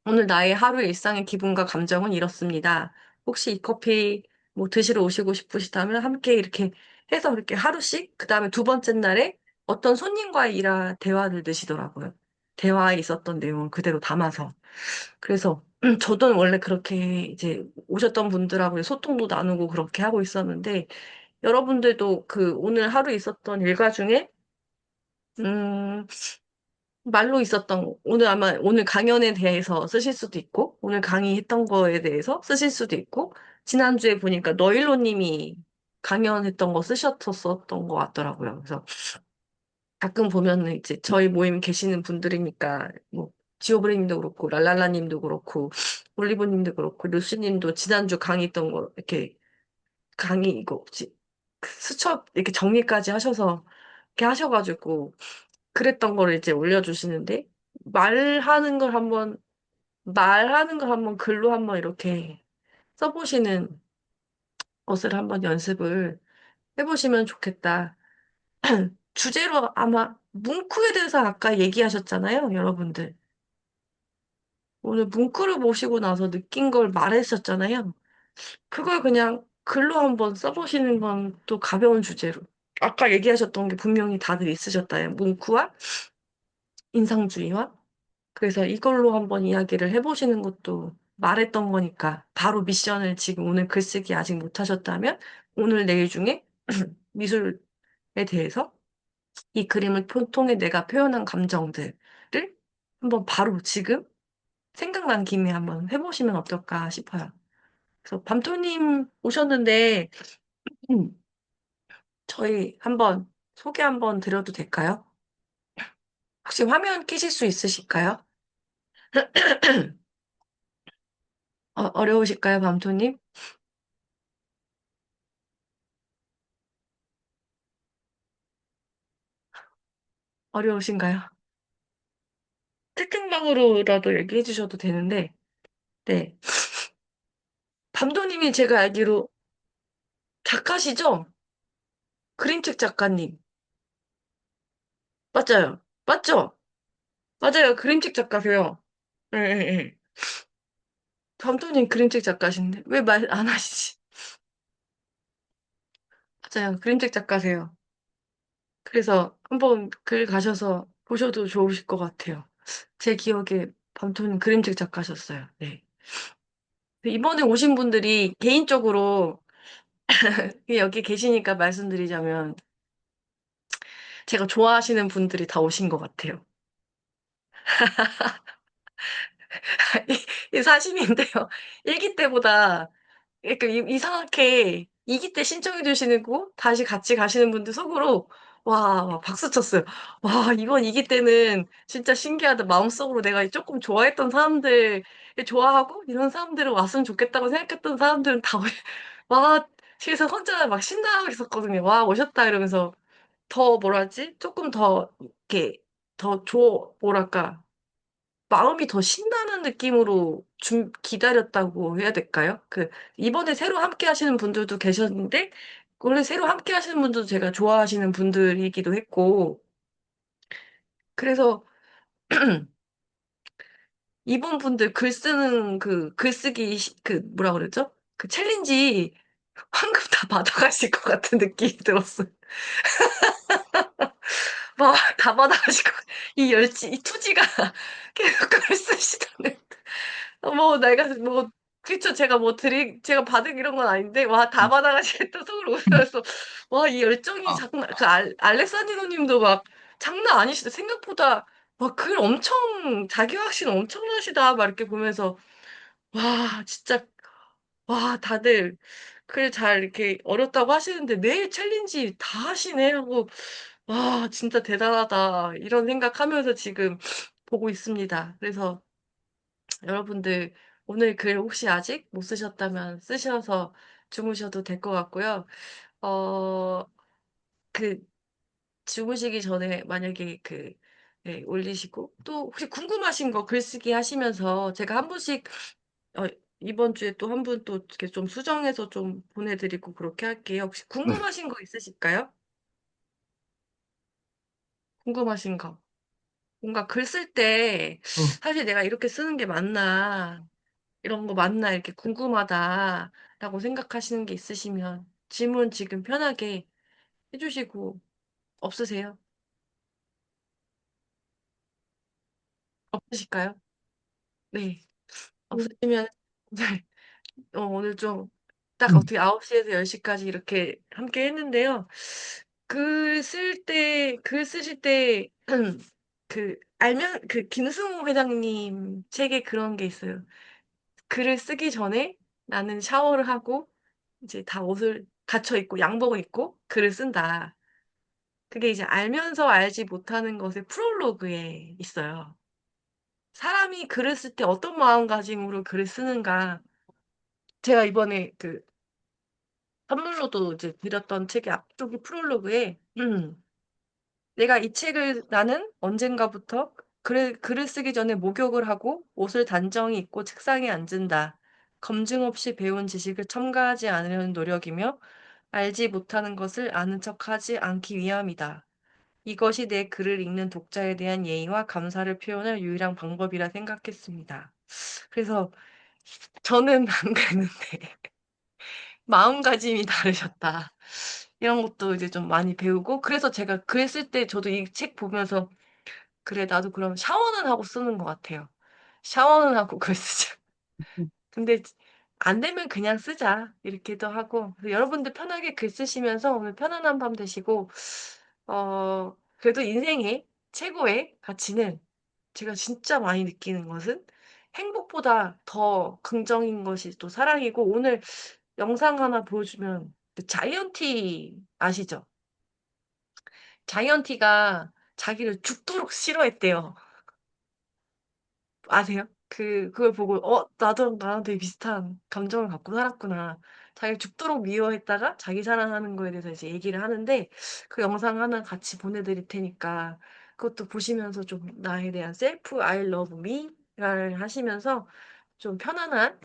[SPEAKER 1] 오늘 나의 하루의 일상의 기분과 감정은 이렇습니다. 혹시 이 커피 뭐 드시러 오시고 싶으시다면 함께 이렇게 해서 이렇게 하루씩 그 다음에 두 번째 날에 어떤 손님과의 대화를 드시더라고요. 대화에 있었던 내용을 그대로 담아서. 그래서 저도 원래 그렇게 이제 오셨던 분들하고 소통도 나누고 그렇게 하고 있었는데 여러분들도 그 오늘 하루 있었던 일과 중에 음, 말로 있었던 오늘 아마 오늘 강연에 대해서 쓰실 수도 있고 오늘 강의했던 거에 대해서 쓰실 수도 있고 지난주에 보니까 너일로님이 강연했던 거 쓰셨었던 것 같더라고요. 그래서 가끔 보면은 이제 저희 모임 계시는 분들이니까 뭐 지오브리님도 그렇고 랄랄라님도 그렇고 올리브님도 그렇고 루시님도 지난주 강의했던 거 이렇게 강의 이거 그 수첩 이렇게 정리까지 하셔서 이렇게 하셔가지고 그랬던 거를 이제 올려주시는데 말하는 걸 한번 말하는 걸 한번 글로 한번 이렇게 써보시는 것을 한번 연습을 해보시면 좋겠다. 주제로 아마 문구에 대해서 아까 얘기하셨잖아요, 여러분들. 오늘 문구를 보시고 나서 느낀 걸 말하셨잖아요. 그걸 그냥 글로 한번 써보시는 건 또 가벼운 주제로. 아까 얘기하셨던 게 분명히 다들 있으셨다요. 문구와 인상주의와. 그래서 이걸로 한번 이야기를 해보시는 것도 말했던 거니까 바로 미션을 지금 오늘 글쓰기 아직 못하셨다면 오늘 내일 중에 미술에 대해서 이 그림을 통해 내가 표현한 감정들을 한번 바로 지금 생각난 김에 한번 해보시면 어떨까 싶어요. 그래서 밤토님 오셨는데 음, 저희 한번 소개 한번 드려도 될까요? 혹시 화면 켜실 수 있으실까요? 어려우실까요, 밤토님? 어려우신가요? 채팅방으로라도 얘기해 주셔도 되는데, 네. 밤토님이 제가 알기로 작가시죠? 그림책 작가님. 맞아요. 맞죠? 맞아요. 그림책 작가세요. 예, 예, 예. 밤토님 그림책 작가신데, 왜 말 안 하시지? 맞아요. 그림책 작가세요. 그래서 한번 글 가셔서 보셔도 좋으실 것 같아요. 제 기억에 밤토님 그림책 작가셨어요. 네. 이번에 오신 분들이 개인적으로 여기 계시니까 말씀드리자면 제가 좋아하시는 분들이 다 오신 것 같아요. 이 사심인데요. 일기 때보다 약간 이상하게 2기 때 신청해 주시고 다시 같이 가시는 분들 속으로 와, 박수 쳤어요. 와, 이번 2기 때는 진짜 신기하다. 마음속으로 내가 조금 좋아했던 사람들, 좋아하고 이런 사람들은 왔으면 좋겠다고 생각했던 사람들은 다 와, 그래서 혼자 막 신나하고 있었거든요. 와, 오셨다 이러면서 더 뭐라지? 조금 더 이렇게 뭐랄까? 마음이 더 신나는 느낌으로 기다렸다고 해야 될까요? 이번에 새로 함께 하시는 분들도 계셨는데, 원래 새로 함께 하시는 분들도 제가 좋아하시는 분들이기도 했고, 그래서 이분 분들 글 쓰는 글쓰기, 뭐라 그러죠? 그 챌린지 황금 다 받아가실 것 같은 느낌이 들었어요. 막 다 받아가시고, 이 투지가 계속 글 쓰시던데. 내가 그쵸. 제가 받은 이런 건 아닌데, 와, 다 받아가시겠다 속으로 웃으면서, 와, 이 열정이
[SPEAKER 5] 어,
[SPEAKER 1] 장난, 알렉산드로 님도 막 장난 아니시다. 생각보다, 막 글 엄청, 자기 확신 엄청나시다. 막 이렇게 보면서, 와, 진짜, 와, 다들 글 잘 이렇게 어렵다고 하시는데 매일 챌린지 다 하시네 하고, 와, 진짜 대단하다. 이런 생각하면서 지금 보고 있습니다. 그래서, 여러분들 오늘 글 혹시 아직 못 쓰셨다면 쓰셔서 주무셔도 될 것 같고요. 어, 그 주무시기 전에 만약에 네, 올리시고 또 혹시 궁금하신 거 글쓰기 하시면서 제가 한 분씩 어, 이번 주에 또 한 분 또 이렇게 좀 수정해서 좀 보내드리고 그렇게 할게요. 혹시
[SPEAKER 6] 네.
[SPEAKER 1] 궁금하신 거 있으실까요? 궁금하신 거. 뭔가 글 쓸 때
[SPEAKER 6] 어,
[SPEAKER 1] 사실 내가 이렇게 쓰는 게 맞나? 이런 거 맞나 이렇게 궁금하다라고 생각하시는 게 있으시면 질문 지금 편하게 해주시고 없으세요? 없으실까요? 네.
[SPEAKER 3] 음,
[SPEAKER 1] 없으시면 오늘 오늘 좀 딱
[SPEAKER 6] 음,
[SPEAKER 1] 어떻게 9시에서 10시까지 이렇게 함께 했는데요. 글 쓰실 때 알면 김승호 회장님 책에 그런 게 있어요. 글을 쓰기 전에 나는 샤워를 하고 이제 다 옷을 갖춰 입고 양복을 입고 글을 쓴다. 그게 이제 알면서 알지 못하는 것의 프롤로그에 있어요. 사람이 글을 쓸 때 어떤 마음가짐으로 글을 쓰는가. 제가 이번에 선물로도 이제 드렸던 책의 앞쪽이 프롤로그에 내가 이 책을 나는 언젠가부터 글을 쓰기 전에 목욕을 하고 옷을 단정히 입고 책상에 앉은다. 검증 없이 배운 지식을 첨가하지 않으려는 노력이며 알지 못하는 것을 아는 척하지 않기 위함이다. 이것이 내 글을 읽는 독자에 대한 예의와 감사를 표현할 유일한 방법이라 생각했습니다. 그래서 저는 안 그랬는데 마음가짐이 다르셨다. 이런 것도 이제 좀 많이 배우고 그래서 제가 글 쓸 때 저도 이 책 보면서 그래 나도 그럼 샤워는 하고 쓰는 것 같아요. 샤워는 하고 글 쓰자.
[SPEAKER 6] 음,
[SPEAKER 1] 근데 안 되면 그냥 쓰자. 이렇게도 하고. 그래서 여러분들 편하게 글 쓰시면서 오늘 편안한 밤 되시고, 그래도 인생의 최고의 가치는 제가 진짜 많이 느끼는 것은 행복보다 더 긍정인 것이 또 사랑이고, 오늘 영상 하나 보여주면, 자이언티 아시죠? 자이언티가 자기를 죽도록 싫어했대요. 아세요? 그걸 보고, 나랑 되게 비슷한 감정을 갖고 살았구나. 자기를 죽도록 미워했다가 자기 사랑하는 거에 대해서 이제 얘기를 하는데, 그 영상 하나 같이 보내드릴 테니까, 그것도 보시면서 좀 나에 대한 셀프 I love me를 하시면서 좀 편안한,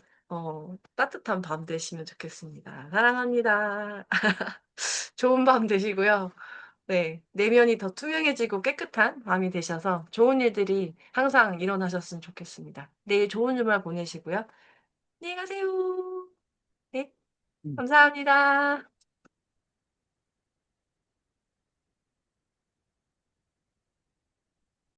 [SPEAKER 1] 따뜻한 밤 되시면 좋겠습니다. 사랑합니다. 좋은 밤 되시고요. 네, 내면이 더 투명해지고 깨끗한 밤이 되셔서 좋은 일들이 항상 일어나셨으면 좋겠습니다. 내일 좋은 주말 보내시고요. 안녕히 가세요. 네, 감사합니다.